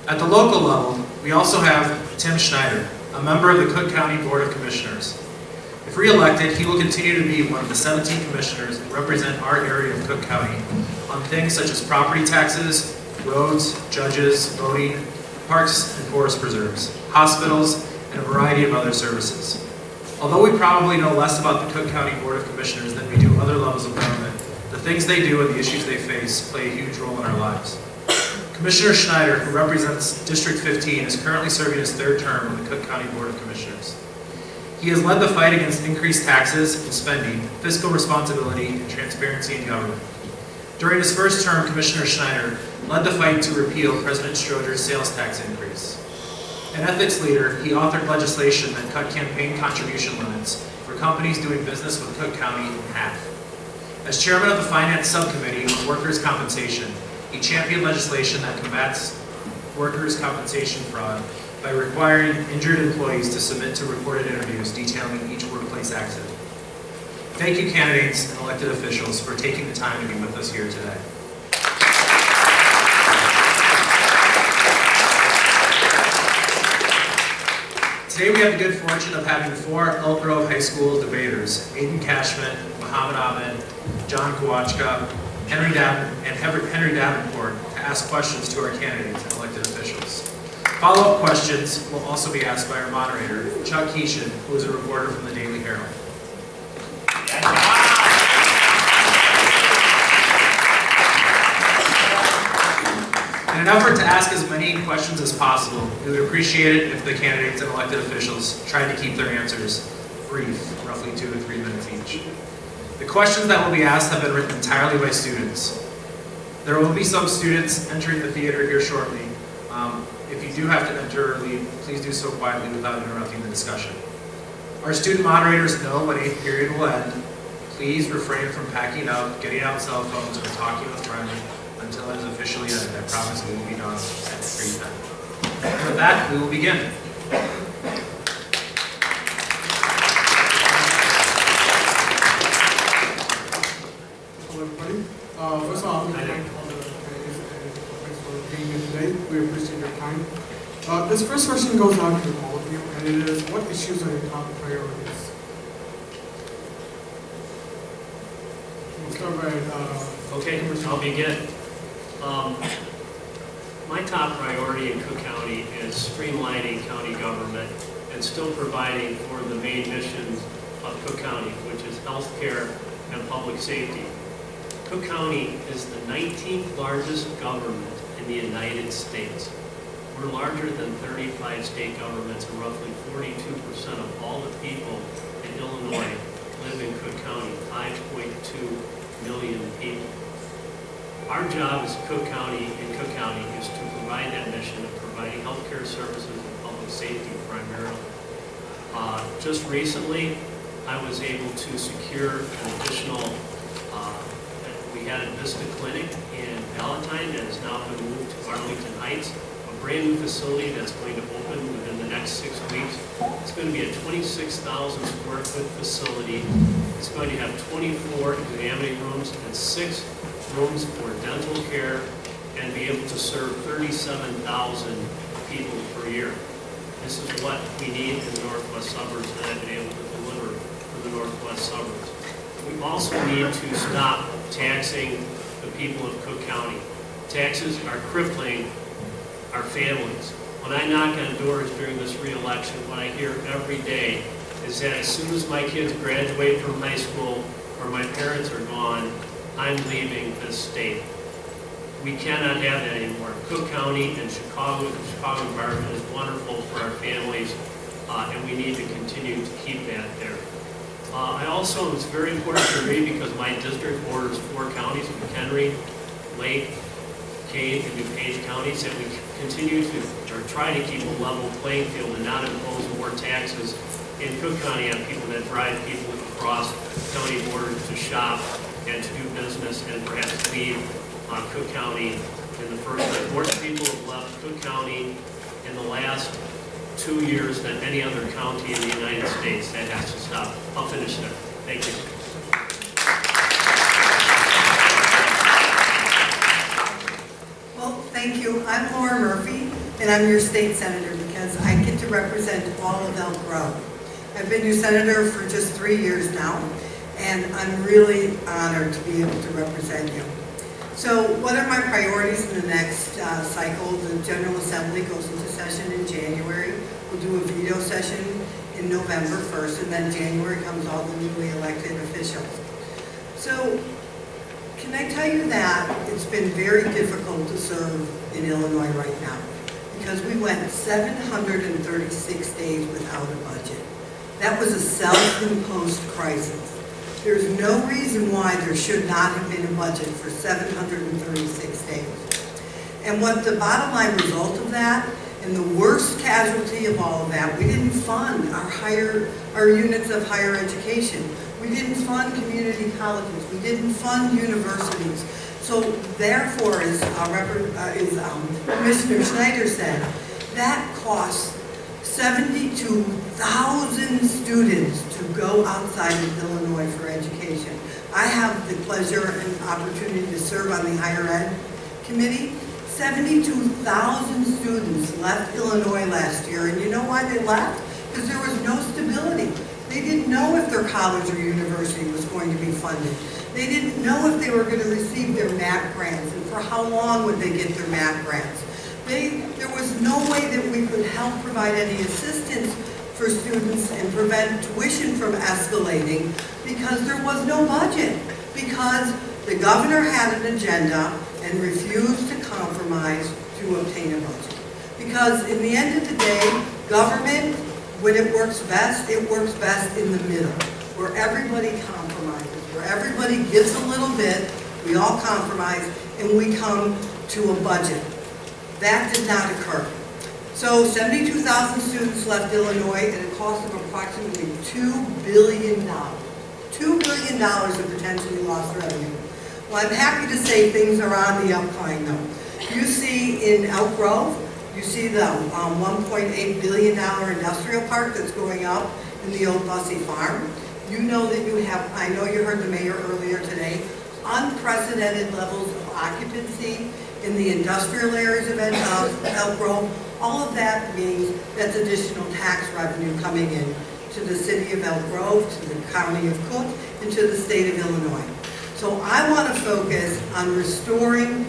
At the local level, we also have Tim Schneider, a member of the Cook County Board of Commissioners. If re-elected, he will continue to be one of the 17 commissioners who represent our area of Cook County on things such as property taxes, roads, judges, voting, parks and forest preserves, hospitals, and a variety of other services. Although we probably know less about the Cook County Board of Commissioners than we do other levels of government, the things they do and the issues they face play a huge role in our lives. Commissioner Schneider, who represents District 15, is currently serving his third term on the Cook County Board of Commissioners. He has led the fight against increased taxes and spending, fiscal responsibility, and transparency in government. During his first term, Commissioner Schneider led the fight to repeal President Stroger's sales tax increase. An ethics leader, he authored legislation that cut campaign contribution limits for companies doing business with Cook County in half. As chairman of the Finance Subcommittee on Workers' Compensation, he championed legislation that combats workers' compensation fraud by requiring injured employees to submit to recorded interviews detailing each workplace accident. Thank you, candidates and elected officials, for taking the time to be with us here today. Today we have the good fortune of having 4 Elk Grove High School debaters, Aiden Cashman, Muhammad Ahmed, John Kowachka, Henry Davenport, to ask questions to our candidates and elected officials. Follow-up questions will also be asked by our moderator, Chuck Keeshan, who is a reporter from the Daily Herald. In an effort to ask as many questions as possible, we would appreciate it if the candidates and elected officials tried to keep their answers brief, roughly 2 to 3 minutes each. The questions that will be asked have been written entirely by students. There will be some students entering the theater here shortly. If you do have to enter or leave, please do so quietly without interrupting the discussion. Our student moderators know when 8th period will end. Please refrain from packing up, getting out cell phones, or talking with friends until it is officially ended. I promise we will be done at 3:10. And with that, we will begin. Hello, everybody. First of all, I would like to thank all the candidates and thanks for being here today. We appreciate your time. This first question goes out to all of you, and it is, what issues are your top priorities? We'll start by, Okay, I'll begin. My top priority in Cook County is streamlining county government and still providing for the main missions of Cook County, which is health care and public safety. Cook County is the 19th largest government in the United States. We're larger than 35 state governments, and roughly 42% of all the people in Illinois live in Cook County, 5.2 million people. Our job as Cook County is to provide that mission of providing healthcare services and public safety primarily. Just recently, I was able to secure an additional, we had a Vista Clinic in Palatine that has now been moved to Arlington Heights, a brand new facility that's going to open within the next 6 weeks. It's going to be a 26,000 square foot facility. It's going to have 24 examining rooms and 6 rooms for dental care, and be able to serve 37,000 people per year. This is what we need in the northwest suburbs, and I've been able to deliver for the northwest suburbs. We also need to stop taxing the people of Cook County. Taxes are crippling our families. When I knock on doors during this re-election, what I hear every day is that as soon as my kids graduate from high school or my parents are gone, I'm leaving this state. We cannot have that anymore. Cook County and Chicago, the Chicago environment is wonderful for our families, and we need to continue to keep that there. I also, it's very important to me because my district borders 4 counties, McHenry, Lake, Cade, and DuPage counties, that we continue to, or try to keep a level playing field and not impose more taxes in Cook County on people that drive people across county borders to shop and to do business and perhaps leave Cook County in the first place. More people have left Cook County in the last 2 years than any other county in the United States. That has to stop. I'll finish there. Thank you. Well, thank you. I'm Laura Murphy, and I'm your state senator in because I get to represent all of Elk Grove. I've been your senator for just 3 years now, and I'm really honored to be able to represent you. So what are my priorities in the next cycle? The General Assembly goes into session in January. We'll do a veto session in November 1st, and then January comes all the newly elected officials. So can I tell you that it's been very difficult to serve in Illinois right now, because we went 736 days without a budget. That was a self-imposed crisis. There's no reason why there should not have been a budget for 736 days. And what the bottom line result of that, and the worst casualty of all of that, we didn't fund our units of higher education. We didn't fund community colleges. We didn't fund universities. So therefore, as Commissioner Schneider said, that costs 72,000 students to go outside of Illinois for education. I have the pleasure and opportunity to serve on the Higher Ed Committee. 72,000 students left Illinois last year, and you know why they left? Because there was no stability. They didn't know if their college or university was going to be funded. They didn't know if they were going to receive their MAC grants, and for how long would they get their MAC grants. There was no way that we could help provide any assistance for students and prevent tuition from escalating because there was no budget, because the governor had an agenda and refused to compromise to obtain a budget. Because in the end of the day, government, when it works best in the middle, where everybody compromises, where everybody gives a little bit, we all compromise, and we come to a budget. That did not occur. So 72,000 students left Illinois at a cost of approximately $2 billion. $2 billion of potentially lost revenue. Well, I'm happy to say things are on the upcline though. You see in Elk Grove, you see the $1.8 billion industrial park that's going up in the old Bussey Farm. You know that you have, I know you heard the mayor earlier today, unprecedented levels of occupancy in the industrial areas of Elk Grove. All of that means that's additional tax revenue coming in to the city of Elk Grove, to the county of Cook, and to the state of Illinois. So I want to focus on restoring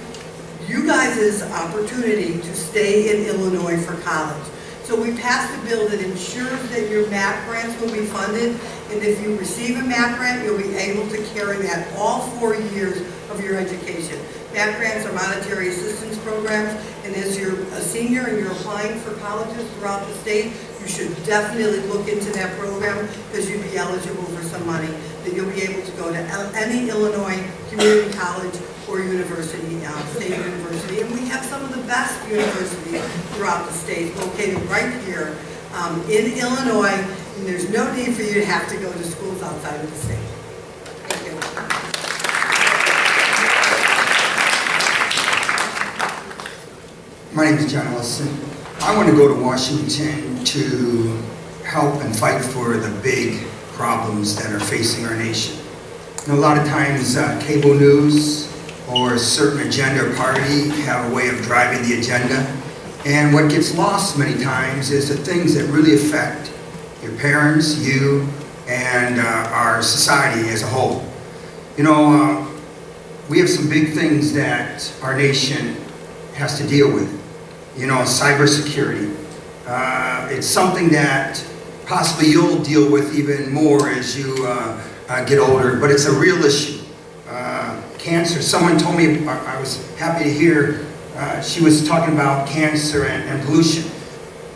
you guys' opportunity to stay in Illinois for college. So we passed a bill that ensures that your MAP grants will be funded, and if you receive a MAP grant, you'll be able to carry that all 4 years of your education. MAP grants are monetary assistance programs, and as you're a senior and you're applying for colleges throughout the state, you should definitely look into that program because you'd be eligible for some money that you'll be able to go to any Illinois community college or university, state university. And we have some of the best universities throughout the state located right here in Illinois, and there's no need for you to have to go to schools outside of the state. Thank you. My name is John Ellison. I want to go to Washington to help and fight for the big problems that are facing our nation. And a lot of times cable news or a certain agenda or party have a way of driving the agenda. And what gets lost many times is the things that really affect your parents, you, and our society as a whole. You know, we have some big things that our nation has to deal with. You know, cybersecurity. It's something that possibly you'll deal with even more as you get older, but it's a real issue. Cancer, someone told me, I was happy to hear, she was talking about cancer and pollution.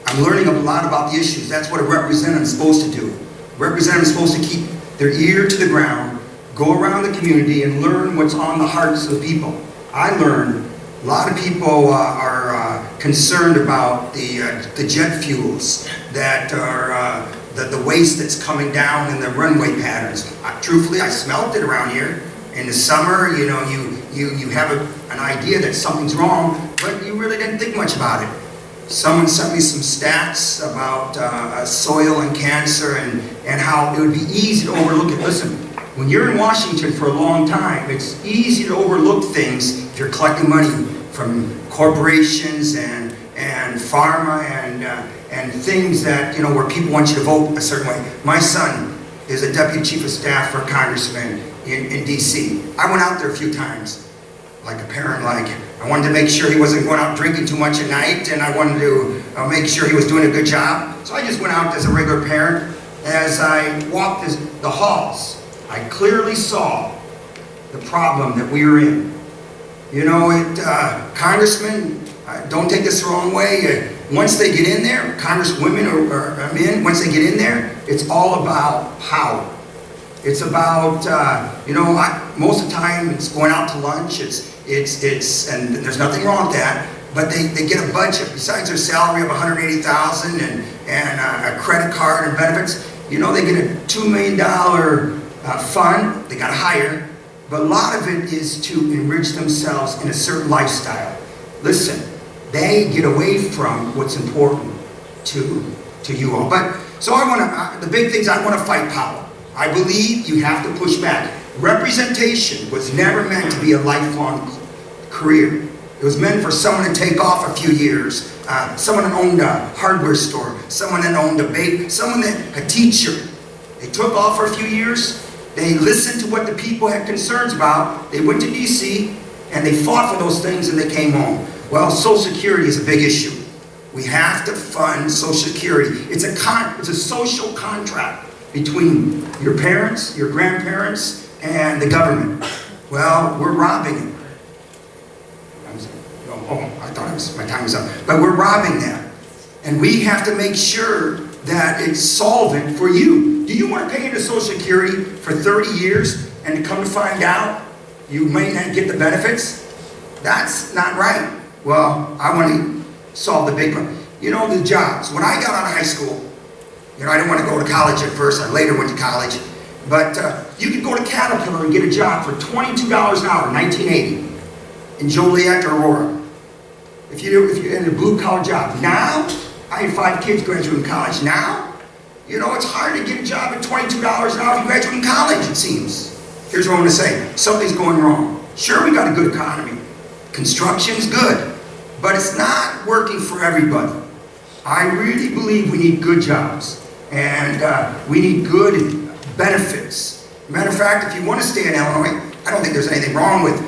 I'm learning a lot about the issues. That's what a representative is supposed to do. A representative is supposed to keep their ear to the ground, go around the community and learn what's on the hearts of the people. I learned a lot of people are concerned about the jet fuels that are the waste that's coming down in the runway patterns. Truthfully, I smelled it around here. In the summer, you know, you have an idea that something's wrong, but you really didn't think much about it. Someone sent me some stats about soil and cancer and how it would be easy to overlook it. Listen, when you're in Washington for a long time, it's easy to overlook things if you're collecting money from corporations and pharma and things that, you know, where people want you to vote a certain way. My son is a deputy chief of staff for a congressman in DC. I went out there a few times, like a parent, like I wanted to make sure he wasn't going out drinking too much at night, and I wanted to make sure he was doing a good job. So I just went out as a regular parent. As I walked the halls, I clearly saw the problem that we were in. You know, congressmen, don't take this the wrong way. Once they get in there, congresswomen or men, once they get in there, it's all about power. It's about, you know, most of the time it's going out to lunch. And there's nothing wrong with that. But they get a budget besides their salary of $180,000 and a credit card and benefits. You know, they get a $2 million fund. They got to hire. But a lot of it is to enrich themselves in a certain lifestyle. Listen, they get away from what's important to you all. But so I want to. The big things, I want to fight power. I believe you have to push back. Representation was never meant to be a lifelong career. It was meant for someone to take off a few years. Someone that owned a hardware store, someone that owned a bakery, a teacher. They took off for a few years. They listened to what the people had concerns about. They went to DC and they fought for those things and they came home. Well, Social Security is a big issue. We have to fund Social Security. It's a social contract between your parents, your grandparents, and the government. Well, we're robbing it. I thought my time was up. But we're robbing them. And we have to make sure that it's solvent for you. Do you want to pay into Social Security for 30 years and to come to find out you may not get the benefits? That's not right. Well, I want to solve the big problem. You know, the jobs. When I got out of high school, you know, I didn't want to go to college at first. I later went to college. But you could go to Caterpillar and get a job for $22 an hour in 1980 in Joliet or Aurora. If you're in a blue-collar job. Now, I had 5 kids graduating college. Now, you know, it's hard to get a job at $22 an hour if you graduate in college, it seems. Here's what I'm going to say. Something's going wrong. Sure, we got a good economy. Construction's good. But it's not working for everybody. I really believe we need good jobs. And we need good benefits. Matter of fact, if you want to stay in Illinois, I don't think there's anything wrong with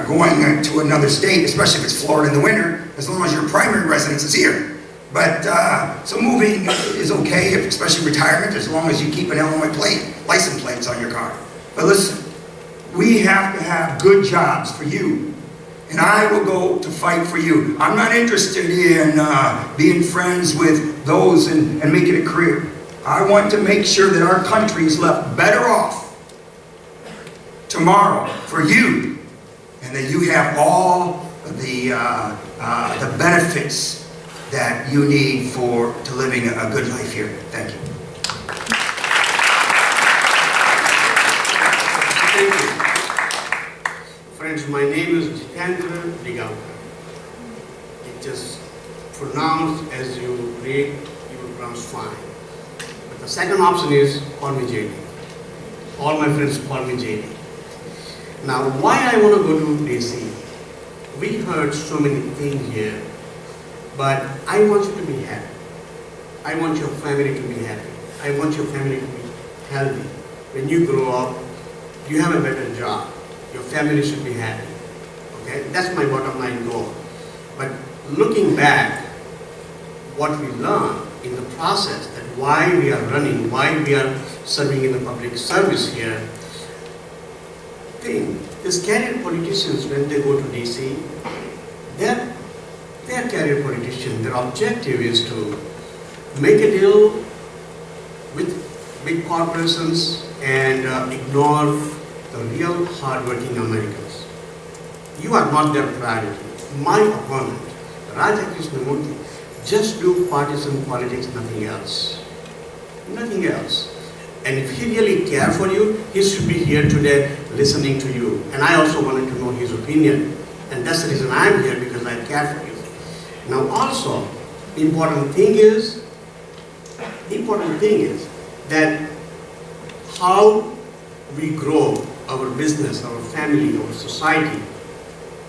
going to another state, especially if it's Florida in the winter, as long as your primary residence is here. But, so moving is okay, especially retirement, as long as you keep an Illinois license plates on your car. But listen, we have to have good jobs for you. And I will go to fight for you. I'm not interested in being friends with those and making a career. I want to make sure that our country is left better off tomorrow for you. And that you have all the benefits that you need to living a good life here. Thank you. Thank you. Friends, my name is Jitendra Diganvker. It is pronounced as you read, you will pronounce fine. But the second option is call me JD. All my friends call me JD. Now, why I want to go to DC? We heard so many things here, but I want you to be happy. I want your family to be happy. I want your family to be healthy. When you grow up, you have a better job. Your family should be happy. Okay? That's my bottom line goal. But looking back, what we learned in the process, that why we are running, why we are serving in the public service here, these career politicians, when they go to DC, they're career politicians. Their objective is to make a deal with big corporations and ignore the real hardworking Americans. You are not their priority. My opponent, Raja Krishnamurthy, just do partisan politics, nothing else. Nothing else. And if he really cared for you, he should be here today listening to you. And I also wanted to know his opinion. And that's the reason I'm here, because I care for you. Now also, the important thing is that how we grow our business, our family, our society,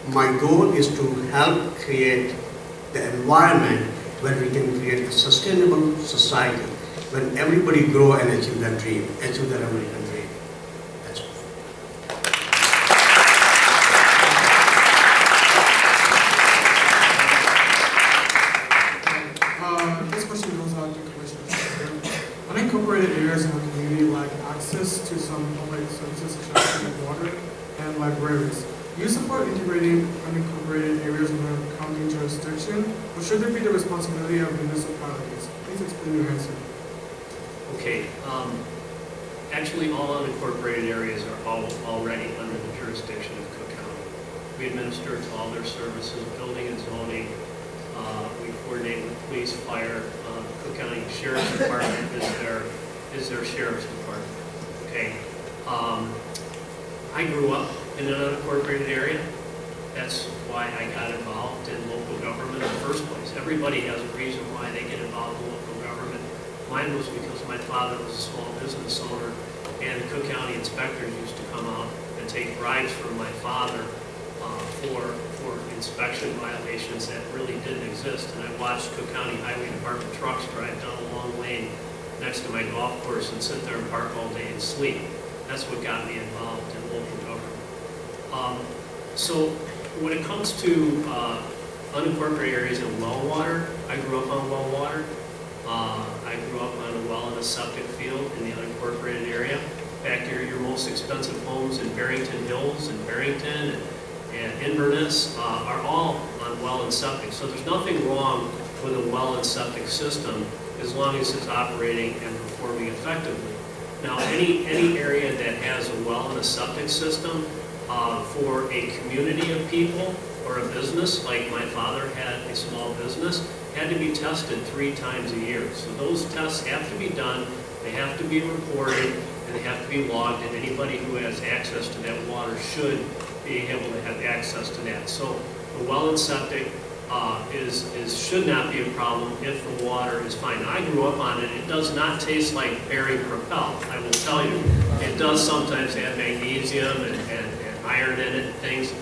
My goal is to help create the environment where we can create a sustainable society, when everybody grow and achieve their dream, achieve their American dream. That's all. This question goes out to Commissioner. Unincorporated areas in our community lack access to some public services such as clean water and libraries. Do you support integrating unincorporated areas in our county jurisdiction, or should it be the responsibility of municipalities? Please explain your answer. Okay, actually all unincorporated areas are already under the jurisdiction of Cook County. We administer to all their services, building and zoning. We coordinate with police, fire. Cook County Sheriff's Department is their sheriff's department. Okay, I grew up in an unincorporated area. That's why I got involved in local government in the first place. Everybody has a reason why they get involved in local government. Mine was because my father was a small business owner, and the Cook County inspectors used to come out and take bribes from my father for inspection violations that really didn't exist. And I watched Cook County Highway Department trucks drive down a long lane next to my golf course and sit there and park all day and sleep. That's what got me involved in local government. So when it comes to unincorporated areas in well water, I grew up on well water. I grew up on a well and a septic field in the unincorporated area. In fact, your most expensive homes in Barrington Hills and Barrington and Inverness are all on well and septic. So there's nothing wrong with a well and septic system as long as it's operating and performing effectively. Now, any area that has a well and a septic system for a community of people or a business, like my father had a small business, had to be tested 3 times a year. So those tests have to be done, they have to be reported, and they have to be logged, and anybody who has access to that water should be able to have access to that. So the well and septic should not be a problem if the water is fine. I grew up on it. It does not taste like berry propel, I will tell you. It does sometimes have magnesium and iron in it and things.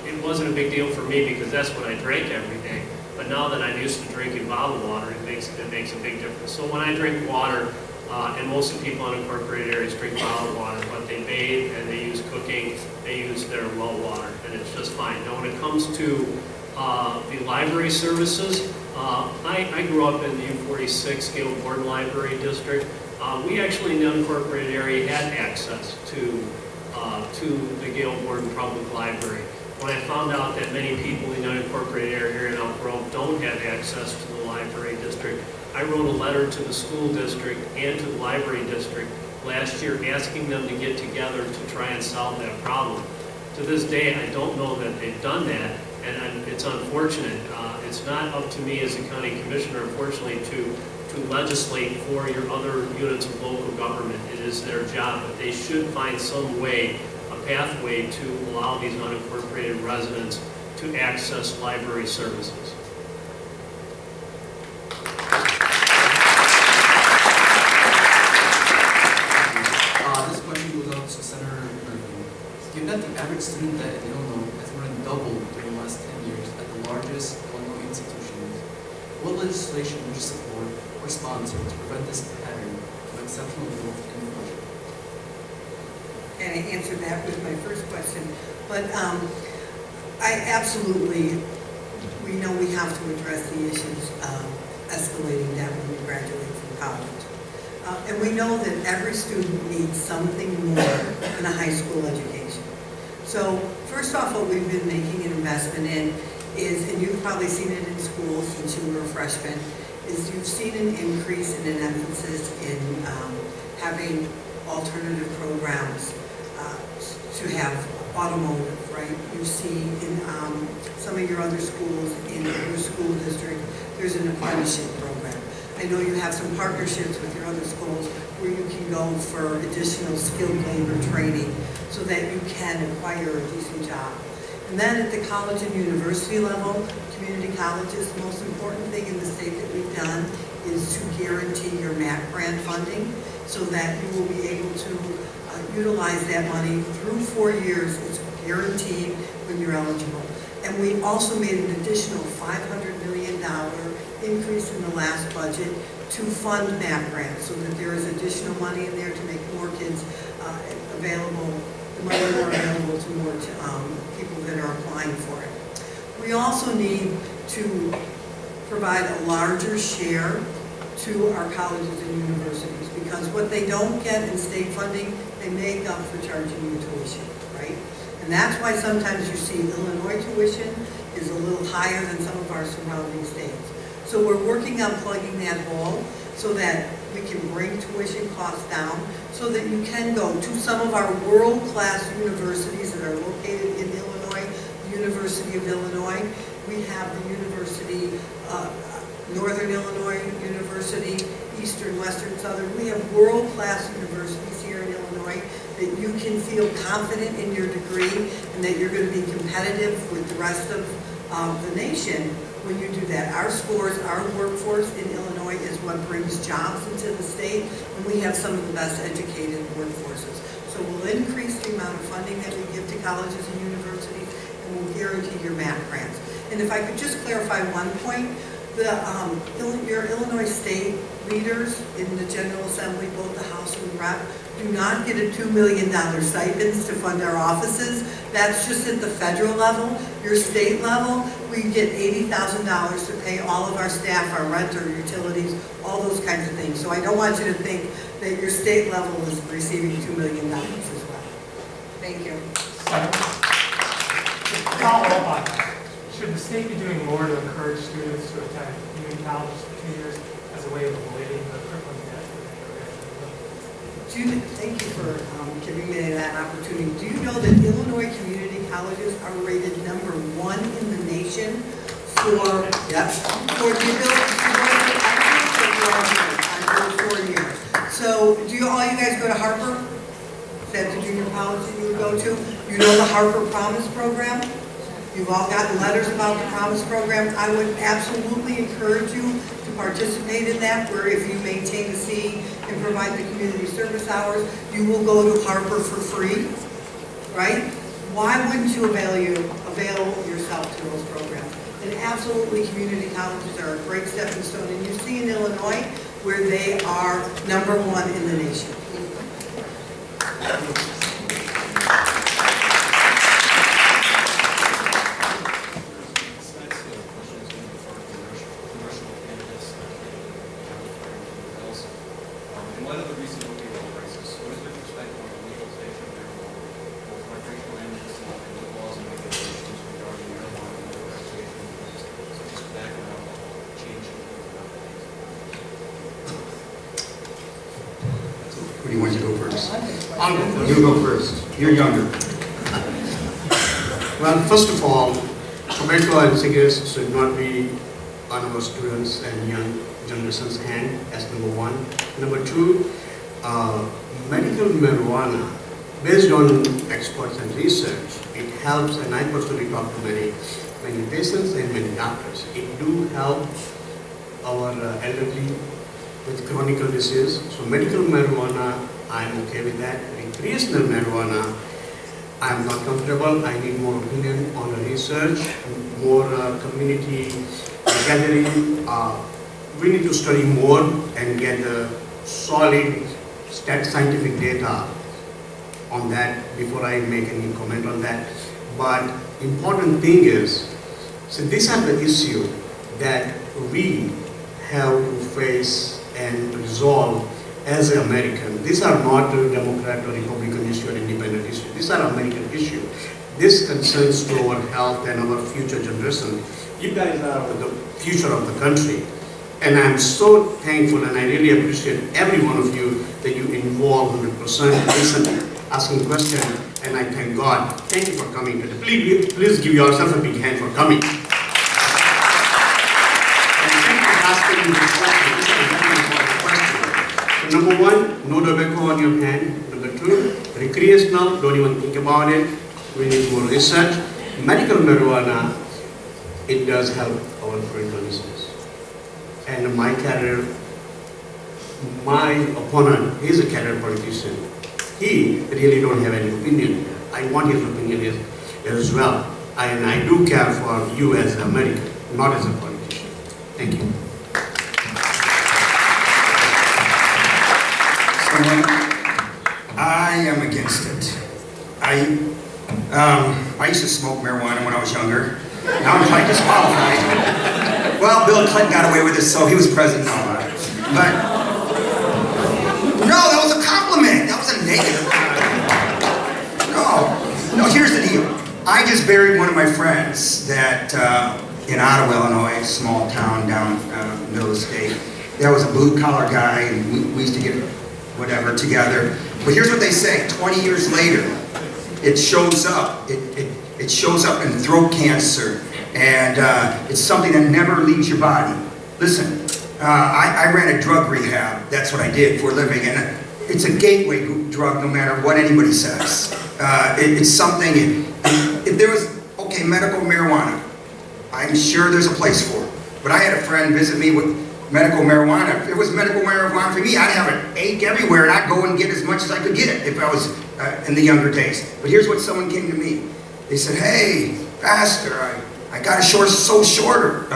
It wasn't a big deal for me because that's what I drank every day. But now that I'm used to drinking bottled water, it makes a big difference. So when I drink water, and most of the people in unincorporated areas drink bottled water, but they bathe and they use cooking, they use their well water, and it's just fine. Now when it comes to the library services, I grew up in the U46 Gale Borden Library District. We actually in the unincorporated area had access to the Gale Borden Public Library. When I found out that many people in the unincorporated area here in Elk Grove don't have access to the library district, I wrote a letter to the school district and to the library district last year asking them to get together to try and solve that problem. To this day, I don't know that they've done that, and it's unfortunate. It's not up to me as a county commissioner, unfortunately, to legislate for your other units of local government. It is their job, but they should find some way, a pathway to allow these unincorporated residents to access library services. This question goes out to Senator Murphy. Given that the average student debt in Illinois has more than doubled during the last 10 years at the largest Illinois institutions, what legislation would you support or sponsor to prevent this pattern of exceptional growth in the budget? And I answered that with my first question, but I absolutely, we know we have to address the issues of escalating debt when we graduate from college. And we know that every student needs something more than a high school education. So first off, what we've been making an investment in is, and you've probably seen it in school since you were a freshman, is you've seen an increase in an emphasis in having alternative programs to have automotive, right? You see in some of your other schools, in your school district, there's an apprenticeship program. I know you have some partnerships with your other schools where you can go for additional skilled labor training so that you can acquire a decent job. And then at the college and university level, community colleges, the most important thing in the state that we've done is to guarantee your MAC grant funding so that you will be able to utilize that money through 4 years. It's guaranteed when you're eligible. And we also made an additional $500 million increase in the last budget to fund MAP grants, so that there is additional money in there to make more kids available, the money more available to more people that are applying for it. We also need to provide a larger share to our colleges and universities, because what they don't get in state funding, they make up for charging you tuition, right? And that's why sometimes you see Illinois tuition is a little higher than some of our surrounding states. So we're working on plugging that hole so that we can bring tuition costs down, so that you can go to some of our world-class universities that are located in Illinois, the University of Illinois. We have the University, Northern Illinois University, Eastern, Western, Southern. We have world-class universities here in Illinois that you can feel confident in your degree and that you're going to be competitive with the rest of the nation when you do that. Our scores, our workforce in Illinois is what brings jobs into the state, and we have some of the best educated workforces. So we'll increase the amount of funding that we give to colleges and universities, and we'll guarantee your MAP grants. And if I could just clarify one point, your Illinois state leaders in the General Assembly, both the House and the Rep, do not get a $2 million stipends to fund our offices. That's just at the federal level. Your state level, we get $80,000 to pay all of our staff, our rent, our utilities, all those kinds of things. So I don't want you to think that your state level is receiving $2 million as well. Thank you. Follow up on that. Should the state be doing more to encourage students to attend community colleges for 2 years as a way of avoiding the crippling debt? Judith, thank you for giving me that opportunity. Do you know that Illinois community colleges are rated #1 in the nation for the ability to graduate after 4 years? So, all you guys go to Harper? Is that the junior college that you would go to? You know the Harper Promise Program? You've all gotten letters about the Promise Program. I would absolutely encourage you to participate in that, where if you maintain a C and provide the community service hours, you will go to Harper for free, right? Why wouldn't you avail yourself to those programs? And absolutely, community colleges are a great stepping stone. And you see in Illinois where they are #1 in the nation. Who do you want to go first? I'll go first. You go first. You're younger. Well, first of all, tobacco and cigarettes should not be on our students and young generation's hand as #1. #2, medical marijuana, based on experts and research, it helps, and I personally talk to many patients and many doctors. It do help our elderly with chronic disease. So medical marijuana, I'm okay with that. Recreational marijuana, I'm not comfortable. I need more opinion on the research, more community gathering. We need to study more and get solid scientific data on that before I make any comment on that. But important thing is, so these are the issue that we have to face and resolve as an American. These are not Democrat or Republican issue or independent issue. These are American issue. This concerns to our health and our future generation. You guys are the future of the country. And I'm so thankful, and I really appreciate every one of you that you involve 100%, listening, asking questions, and I thank God. Thank you for coming today. Please give yourself a big hand for coming. And thank you for asking me this question. This is a very important question. So #1, no tobacco on your hand. #2, recreational, don't even think about it. We need more research. Medical marijuana, it does help our parental disease. And my career, my opponent, he's a career politician. He really don't have any opinion. I want his opinion as well. and I do care for you as an American, not as a politician. Thank you. I am against it. I used to smoke marijuana when I was younger. Now I'm quite disqualified. Well, Bill Clinton got away with it, so he was president and all that. But, no, that was a compliment. That was a negative. No, here's the deal. I just buried one of my friends that, in Ottawa, Illinois, a small town down middle of the state. That was a blue-collar guy, and we used to get whatever together. But here's what they say, 20 years later, it shows up. It shows up in throat cancer, and it's something that never leaves your body. Listen, I ran a drug rehab. That's what I did for a living, and it's a gateway drug no matter what anybody says. It's something, if there was, okay, medical marijuana, I'm sure there's a place for it. But I had a friend visit me with medical marijuana. If it was medical marijuana for me, I'd have an ache everywhere, and I'd go and get as much as I could get if I was in the younger days. But here's what someone came to me. They said, hey, Pastor, I got a sore shoulder. And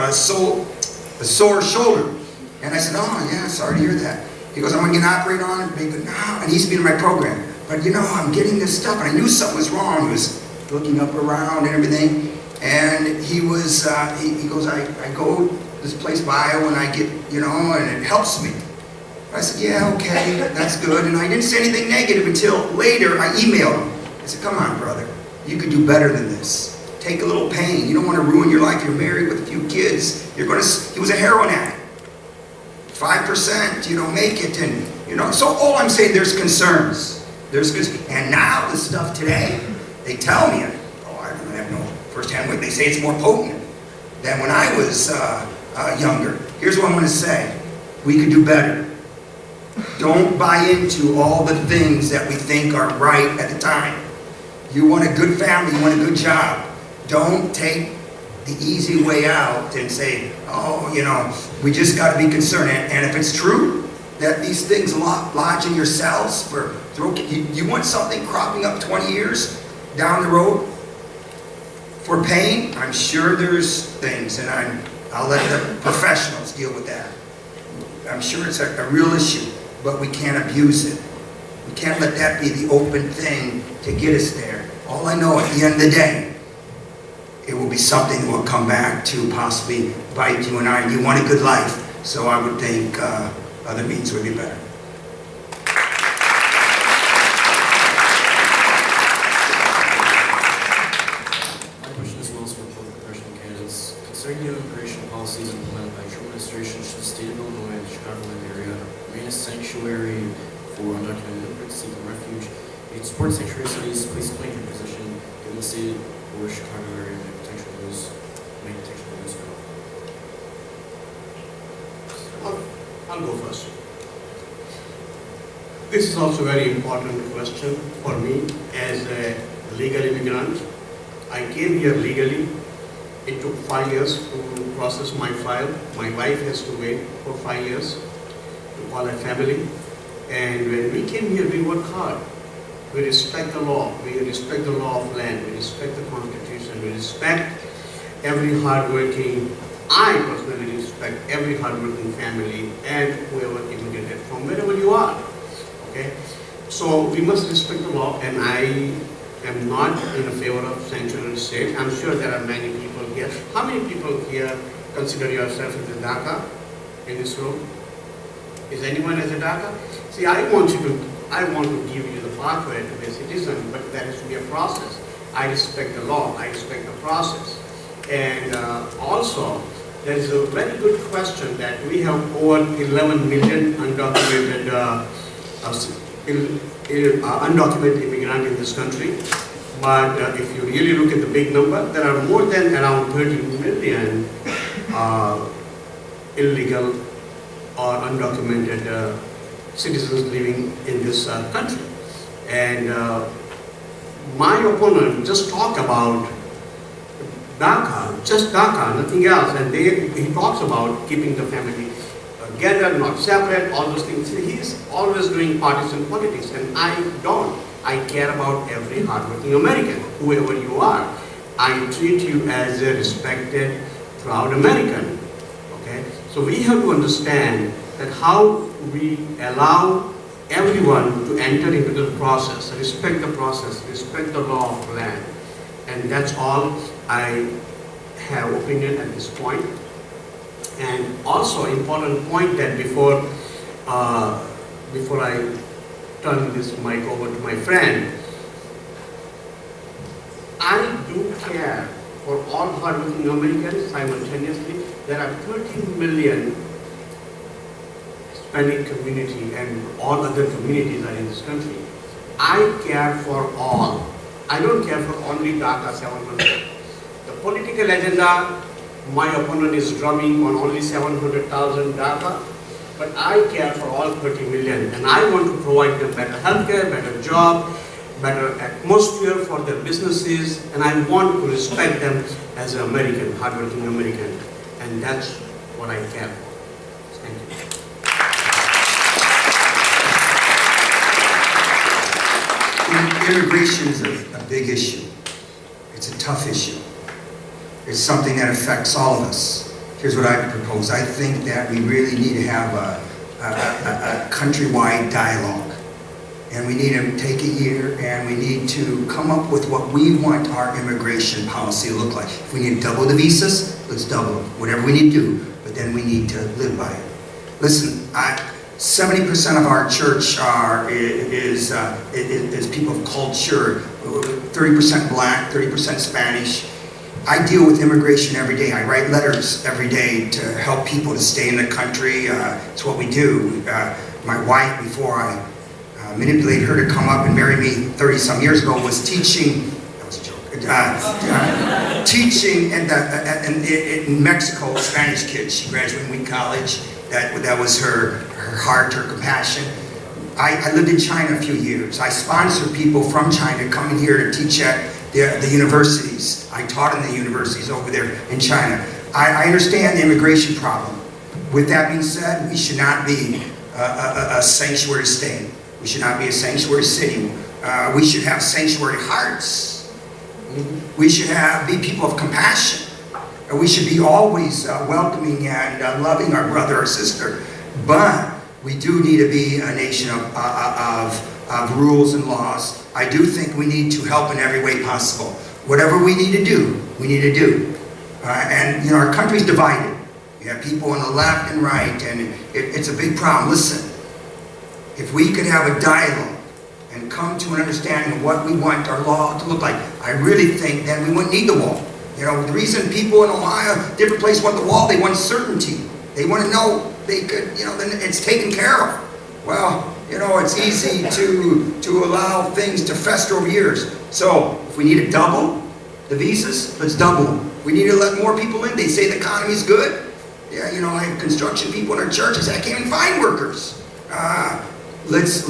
I said, oh, yeah, sorry to hear that. He goes, I'm going to get an operated on it. They go, no, and he's been in my program. But, you know, I'm getting this stuff, and I knew something was wrong. He was looking up around and everything. And he was, he goes, I go this place bio and I get, you know, and it helps me. I said, yeah, okay, that's good. And I didn't say anything negative until later I emailed him. I said, come on, brother, you could do better than this. Take a little pain. You don't want to ruin your life. You're married with a few kids. He was a heroin addict. 5%, you know, make it. And, you know, so all I'm saying, there's concerns. And now the stuff today, they tell me, oh, I don't have no first-hand witness. They say it's more potent than when I was younger. Here's what I'm going to say. We could do better. Don't buy into all the things that we think are right at the time. You want a good family, you want a good job. Don't take the easy way out and say, oh, you know, we just got to be concerned. And if it's true that these things lodge in your cells you want something cropping up 20 years down the road for pain, I'm sure there's things, and I'll let the professionals deal with that. I'm sure it's a real issue, but we can't abuse it. We can't let that be the open thing to get us there. All I know, at the end of the day, it will be something that will come back to possibly bite you and I. You want a good life, so I would think other means would be better. My question is also for both congressional candidates. Concerning new immigration policies implemented by Trump administration, should the state of Illinois and the Chicagoland area remain a sanctuary for undocumented immigrants seeking refuge? It support sanctuary cities, please explain your position, given the state or Chicago area may potentially lose growth. I'll go first. This is also a very important question for me as a legal immigrant. I came here legally. It took 5 years to process my file. My wife has to wait for 5 years to call a family. And when we came here, we worked hard. We respect the law. We respect the law of land. We respect the Constitution. We respect every hardworking. I personally respect every hardworking family and whoever immigrated from wherever you are. Okay, so we must respect the law, and I am not in favor of sanctuary state. I'm sure there are many people here. How many people here consider yourself as a DACA in this room? Is anyone as a DACA? See, I want to give you the pathway to be a citizen, but there has to be a process. I respect the law. I respect the process. And also, there is a very good question that we have over 11 million undocumented immigrants in this country. But if you really look at the big number, there are more than around 30 million illegal or undocumented citizens living in this country. And my opponent just talked about DACA, just DACA, nothing else. And he talks about keeping the family together, not separate, all those things. He's always doing partisan politics, and I don't. I care about every hardworking American, whoever you are. I treat you as a respected, proud American. Okay? So we have to understand that how we allow everyone to enter into the process, respect the process, respect the law of the land. And that's all I have opinion at this point. And also important point that before I turn this mic over to my friend, I do care for all hardworking Americans simultaneously. There are 13 million Hispanic community and all other communities are in this country. I care for all. I don't care for only DACA 700. The political agenda, my opponent is drumming on only 700,000 DACA, but I care for all 30 million, and I want to provide them better healthcare, better job, better atmosphere for their businesses, and I want to respect them as an American, hardworking American, and that's what I care for. Thank you. Immigration is a big issue. It's a tough issue. It's something that affects all of us. Here's what I propose. I think that we really need to have a countrywide dialogue. And we need to take a year and we need to come up with what we want our immigration policy to look like. If we need to double the visas, let's double them. Whatever we need to do, but then we need to live by it. Listen, 70% of our church is people of culture, 30% black, 30% Spanish. I deal with immigration every day. I write letters every day to help people to stay in the country. It's what we do. My wife, before I manipulated her to come up and marry me 30-some years ago, was teaching, that was a joke, teaching in Mexico, Spanish kids. She graduated from Wheat College. That was her heart, her compassion. I lived in China a few years. I sponsor people from China coming here to teach at the universities. I taught in the universities over there in China. I understand the immigration problem. With that being said, we should not be a sanctuary state. We should not be a sanctuary city. We should have sanctuary hearts. We should be people of compassion. We should be always welcoming and loving our brother or sister. But we do need to be a nation of rules and laws. I do think we need to help in every way possible. Whatever we need to do, we need to do. And you know, our country's divided. You have people on the left and right, and it's a big problem. Listen, if we could have a dialogue and come to an understanding of what we want our law to look like, I really think then we wouldn't need the wall. You know, the reason people in Ohio, different places want the wall, they want certainty. They want to know they could, you know, then it's taken care of. Well, you know, it's easy to allow things to fester over years. So, if we need to double the visas, let's double them. We need to let more people in. They say the economy's good. Yeah, you know, I have construction people in our churches. I can't even find workers. Let's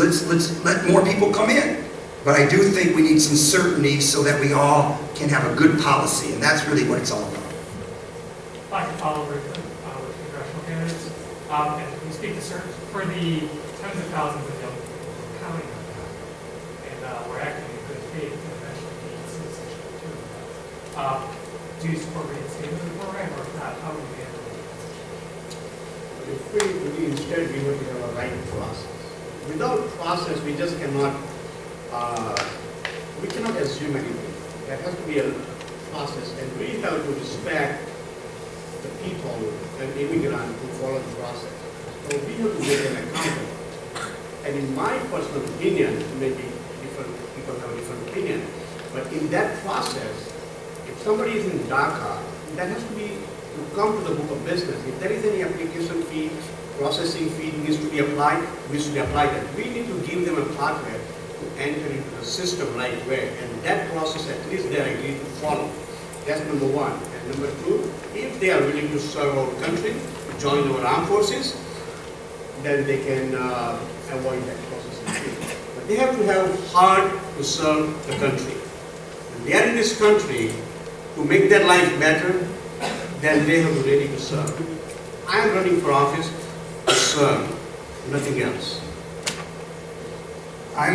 let more people come in. But I do think we need some certainty so that we all can have a good policy, and that's really what it's all about. I'd like to follow with congressional candidates. And we speak to for the tens of thousands of young people who are counting on that, and we're acting in good faith to eventually gain citizenship too. Do you support reinstatement of the program, or if not, how would we handle it? If we instead we would have a right process. Without process, we just cannot. We cannot assume anything. There has to be a process, and we have to respect the people and immigrants who follow the process. So we have to make them accountable. And in my personal opinion, maybe different people have a different opinion, but in that process, if somebody is in DACA, that has to be to come to the book of business. If there is any application fee, processing fee needs to be applied, we should apply that. We need to give them a pathway to enter into the system right way, and that process at least they are agreed to follow. That's number one. And number two, if they are willing to serve our country, join our armed forces, then they can avoid that process. But they have to have heart to serve the country. When they are in this country to make their life better, then they have to be ready to serve. I am running for office to serve, nothing else. I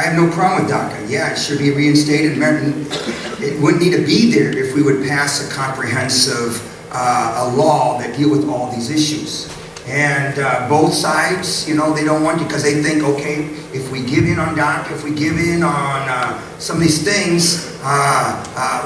have no problem with DACA. Yeah, it should be reinstated. It wouldn't need to be there if we would pass a comprehensive a law that deal with all these issues. And both sides, they don't want to, because they think, okay, if we give in on DACA, if we give in on some of these things,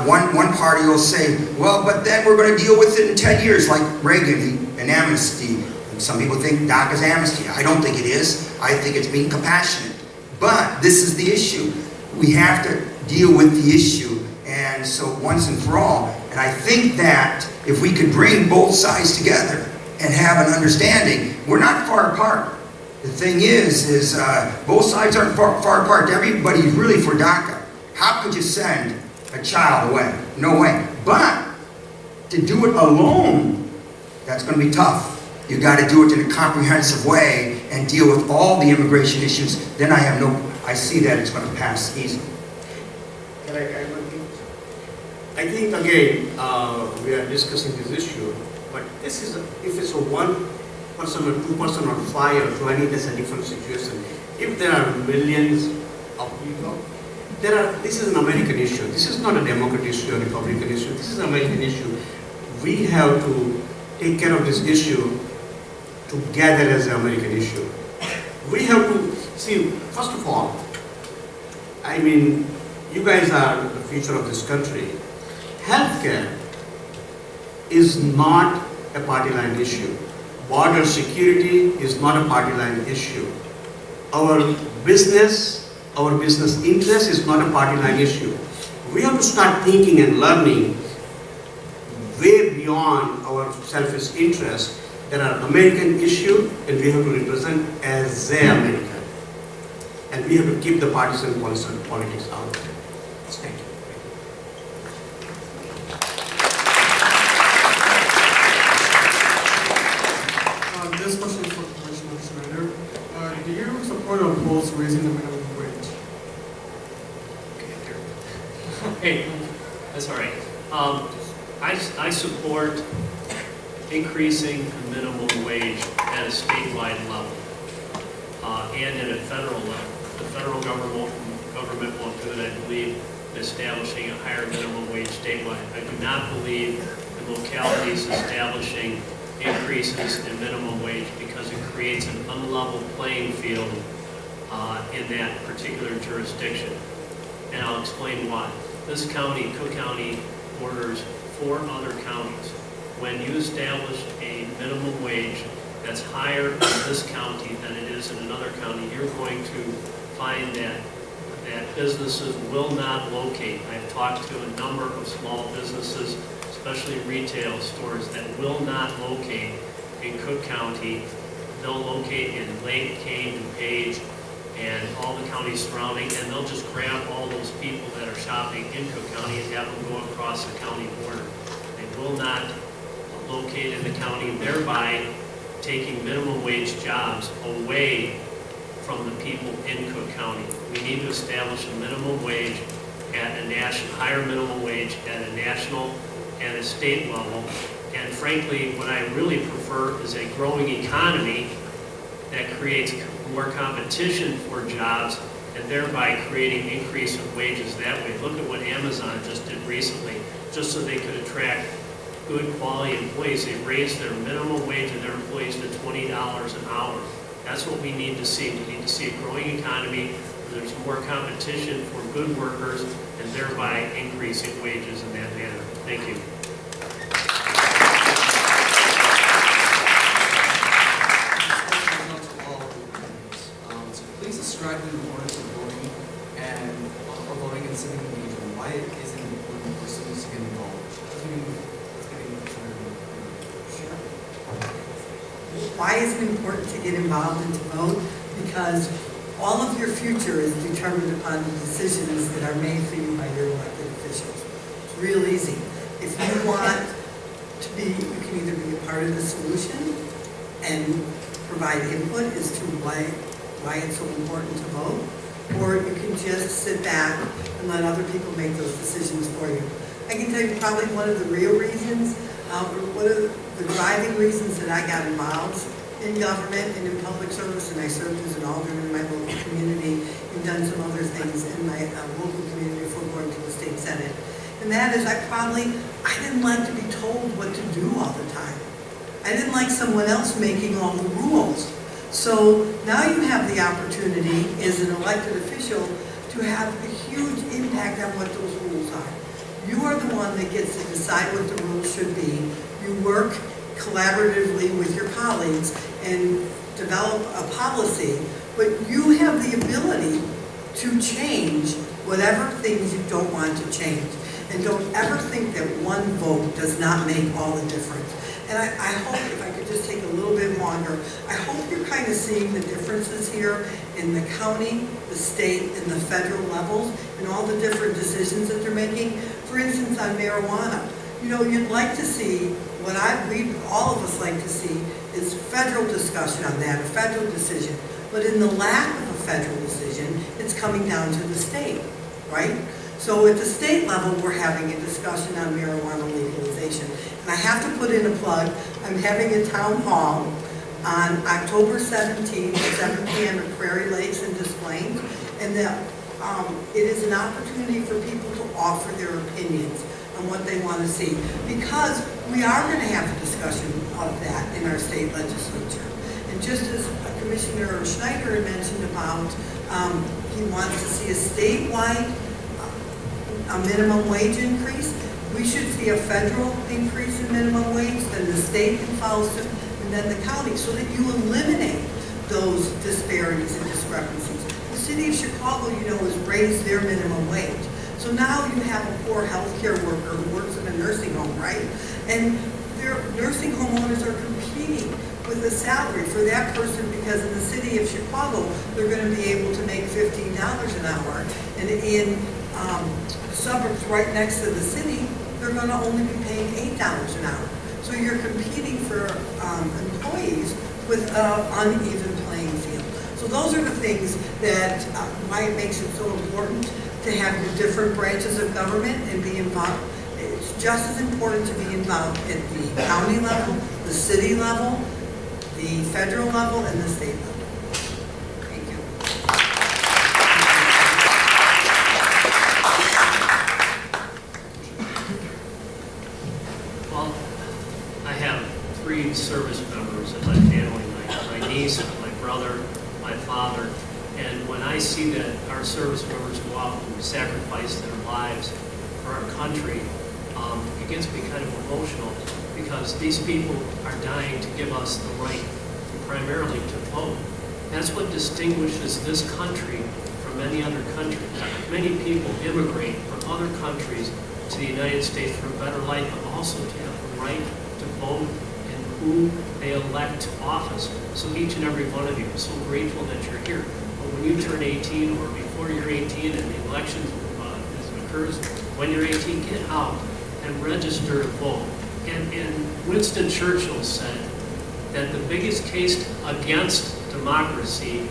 one party will say, well, but then we're going to deal with it in 10 years, like Reagan, an amnesty. Some people think DACA is amnesty. I don't think it is. I think it's being compassionate. But this is the issue. We have to deal with the issue, and so once and for all. And I think that if we could bring both sides together and have an understanding, we're not far apart. The thing is both sides aren't far apart. Everybody's really for DACA. How could you send a child away? No way. But to do it alone, that's going to be tough. You got to do it in a comprehensive way and deal with all the immigration issues. Then I see that it's going to pass easily. Can I add one thing? I think again, we are discussing this issue, but this is, if it's a 1 person or 2 person or 5 or 20, that's a different situation. If there are millions of people, this is an American issue. This is not a Democrat issue or Republican issue. This is an American issue. We have to take care of this issue together as an American issue. We have to see, first of all, I mean, you guys are the future of this country. Healthcare is not a party line issue. Border security is not a party line issue. Our business interest is not a party line issue. We have to start thinking and learning way beyond our selfish interest. There are American issues, and we have to represent as an American. And we have to keep the partisan politics out. Thank you. This question is for Commissioner Schneider. Do you support or oppose raising the minimum wage? Hey, that's all right. I support increasing the minimum wage at a statewide level and at a federal level. The federal government won't do it, I believe, in establishing a higher minimum wage statewide. I do not believe in localities establishing increases in minimum wage because it creates an unlevel playing field in that particular jurisdiction. And I'll explain why. This county, Cook County, borders 4 other counties. When you establish a minimum wage that's higher in this county than it is in another county, you're going to find that businesses will not locate. I've talked to a number of small businesses, especially retail stores, that will not locate in Cook County. They'll locate in Lake, Kane, DuPage, and all the counties surrounding, and they'll just grab all those people that are shopping in Cook County and have them go across the county border. They will not locate in the county, thereby taking minimum wage jobs away from the people in Cook County. We need to establish a minimum wage at a higher minimum wage at a national and a state level. And frankly, what I really prefer is a growing economy that creates more competition for jobs and thereby creating increase in wages that way. Look at what Amazon just did recently, just so they could attract good quality employees. They raised their minimum wage of their employees to $20 an hour. That's what we need to see. We need to see a growing economy where there's more competition for good workers and thereby increasing wages in that manner. Thank you. So please describe the importance of voting and voting and civic engagement. Why it isn't important for students to get involved? Why is it important to get involved and to vote? Because all of your future is determined upon the decisions that are made for you by your elected officials. It's real easy. If you want to be, you can either be a part of the solution and provide input as to why it's so important to vote, or you can just sit back and let other people make those decisions for you. I can tell you probably one of the real reasons, one of the driving reasons that I got involved in government and in public service, and I served as an alderman in my local community and done some other things in my local community before going to the state senate. And that is, I didn't like to be told what to do all the time. I didn't like someone else making all the rules. So now you have the opportunity as an elected official to have a huge impact on what those rules are. You are the one that gets to decide what the rules should be. You work collaboratively with your colleagues and develop a policy, but you have the ability to change whatever things you don't want to change. And don't ever think that one vote does not make all the difference. And I hope, if I could just take a little bit longer, I hope you're kind of seeing the differences here in the county, the state, and the federal levels, and all the different decisions that they're making. For instance, on marijuana, you know, you'd like to see, all of us like to see, is federal discussion on that, a federal decision. But in the lack of a federal decision, it's coming down to the state, right? So at the state level, we're having a discussion on marijuana legalization. And I have to put in a plug. I'm having a town hall on October 17th at 7 p.m. at Prairie Lakes and Des Plaines. And it is an opportunity for people to offer their opinions on what they want to see. Because we are going to have a discussion of that in our state legislature. And just as Commissioner Schneider had mentioned about, he wants to see a statewide a minimum wage increase. We should see a federal increase in minimum wage, then the state can follow suit, and then the county, so that you eliminate those disparities and discrepancies. The city of Chicago, you know, has raised their minimum wage. So now you have a poor healthcare worker who works in a nursing home, right? And their nursing home owners are competing with a salary for that person because in the city of Chicago, they're going to be able to make $15 an hour. And in suburbs right next to the city, they're going to only be paying $8 an hour. So you're competing for employees with an uneven playing field. So those are the things that, why it makes it so important to have your different branches of government and be involved. It's just as important to be involved at the county level, the city level, the federal level, and the state level. Thank you. Well, I have 3 service members in my family, my niece, my brother, my father, and when I see that our service members go out and sacrifice their lives for our country, it gets me kind of emotional because these people are dying to give us the right primarily to vote. That's what distinguishes this country from many other countries. Many people immigrate from other countries to the United States for a better life, but also to have the right to vote and who they elect to office. So each and every one of you, I'm so grateful that you're here. But when you turn 18 or before you're 18 and the election occurs, when you're 18, get out and register to vote. And Winston Churchill said that the biggest case against democracy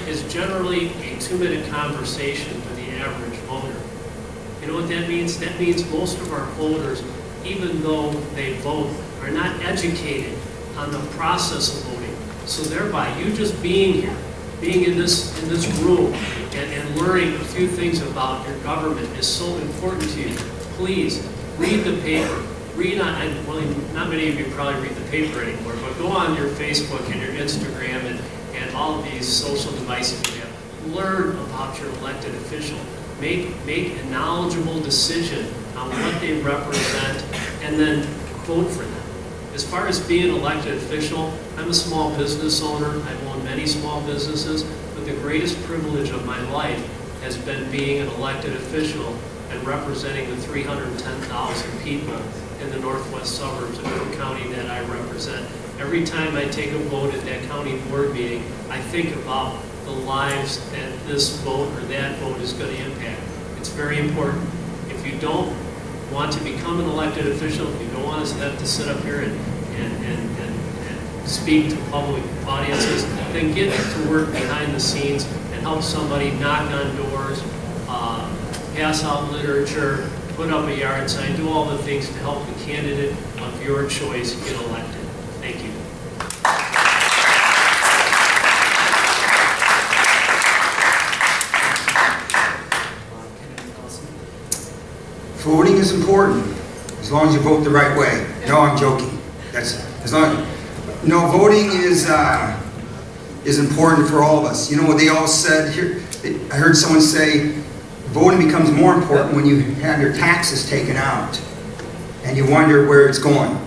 is generally a 2-minute conversation with the average voter. You know what that means? That means most of our voters, even though they vote, are not educated on the process of voting. So thereby, you just being here, being in this room, and learning a few things about your government is so important to you. Please, read the paper. Not many of you probably read the paper anymore, but go on your Facebook and your Instagram and all of these social devices you have. Learn about your elected official. Make a knowledgeable decision on what they represent, and then vote for them. As far as being an elected official, I'm a small business owner. I've owned many small businesses, but the greatest privilege of my life has been being an elected official and representing the 310,000 people in the northwest suburbs of Cook County that I represent. Every time I take a vote at that county board meeting, I think about the lives that this vote or that vote is going to impact. It's very important. If you don't want to become an elected official, if you don't want to have to sit up here and speak to public audiences, then get to work behind the scenes and help somebody knock on doors, pass out literature, put up a yard sign, do all the things to help the candidate of your choice get elected. Thank you. as long as you vote the right way. No, I'm joking. That's as long. No, voting is important for all of us. You know what they all said here? I heard someone say, voting becomes more important when you have your taxes taken out, and you wonder where it's going.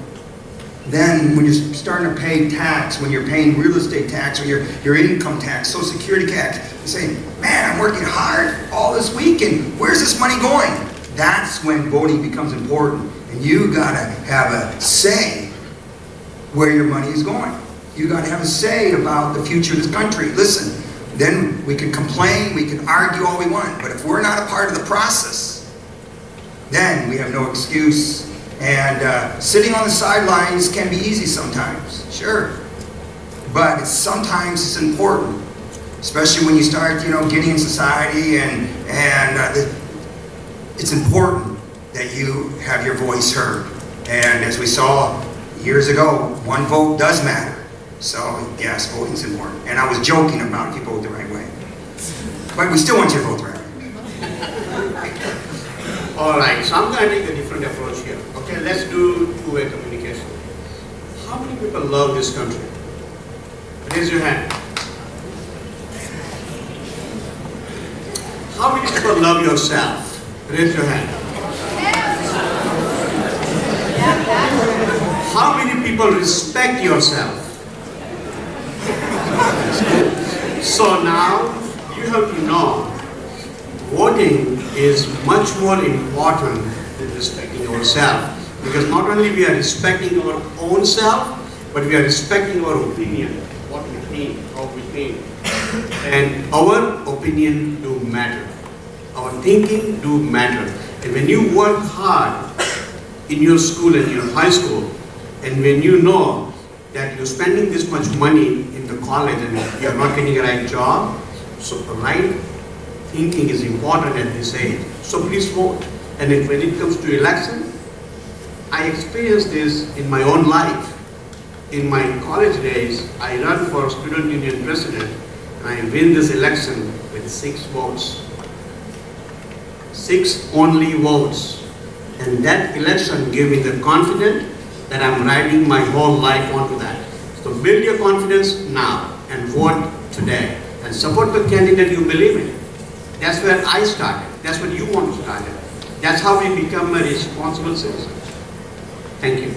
Then when you're starting to pay tax, when you're paying real estate tax, or your income tax, Social Security tax, you're saying, man, I'm working hard all this week, and where's this money going? That's when voting becomes important. And you gotta have a say where your money is going. You gotta have a say about the future of this country. Listen, then we can complain, we can argue all we want, but if we're not a part of the process, then we have no excuse. And sitting on the sidelines can be easy sometimes, sure. But sometimes it's important, especially when you start, getting in society, and it's important that you have your voice heard. And as we saw years ago, one vote does matter. So yes, voting's important. And I was joking about if you vote the right way. But we still want you to vote the right way. All right, so I'm going to take a different approach here. Okay, let's do two-way communication. How many people love this country? Raise your hand. How many people love yourself? Raise your hand. How many people respect yourself? So now you have to know, voting is much more important than respecting ourselves, because not only we are respecting our own self, but we are respecting our opinion, what we think, how we think. And our opinion do matter. Our thinking do matter. And when you work hard in your school and your high school, and when you know that you're spending this much money in the college and you're not getting a right job, so right thinking is important at this age. So please vote. And when it comes to election, I experienced this in my own life. In my college days, I ran for student union president, and I win this election with 6 votes. 6 only votes. And that election gave me the confidence that I'm riding my whole life onto that. So build your confidence now and vote today. And support the candidate you believe in. That's where I started. That's what you want to start. That's how we become a responsible citizen. Thank you.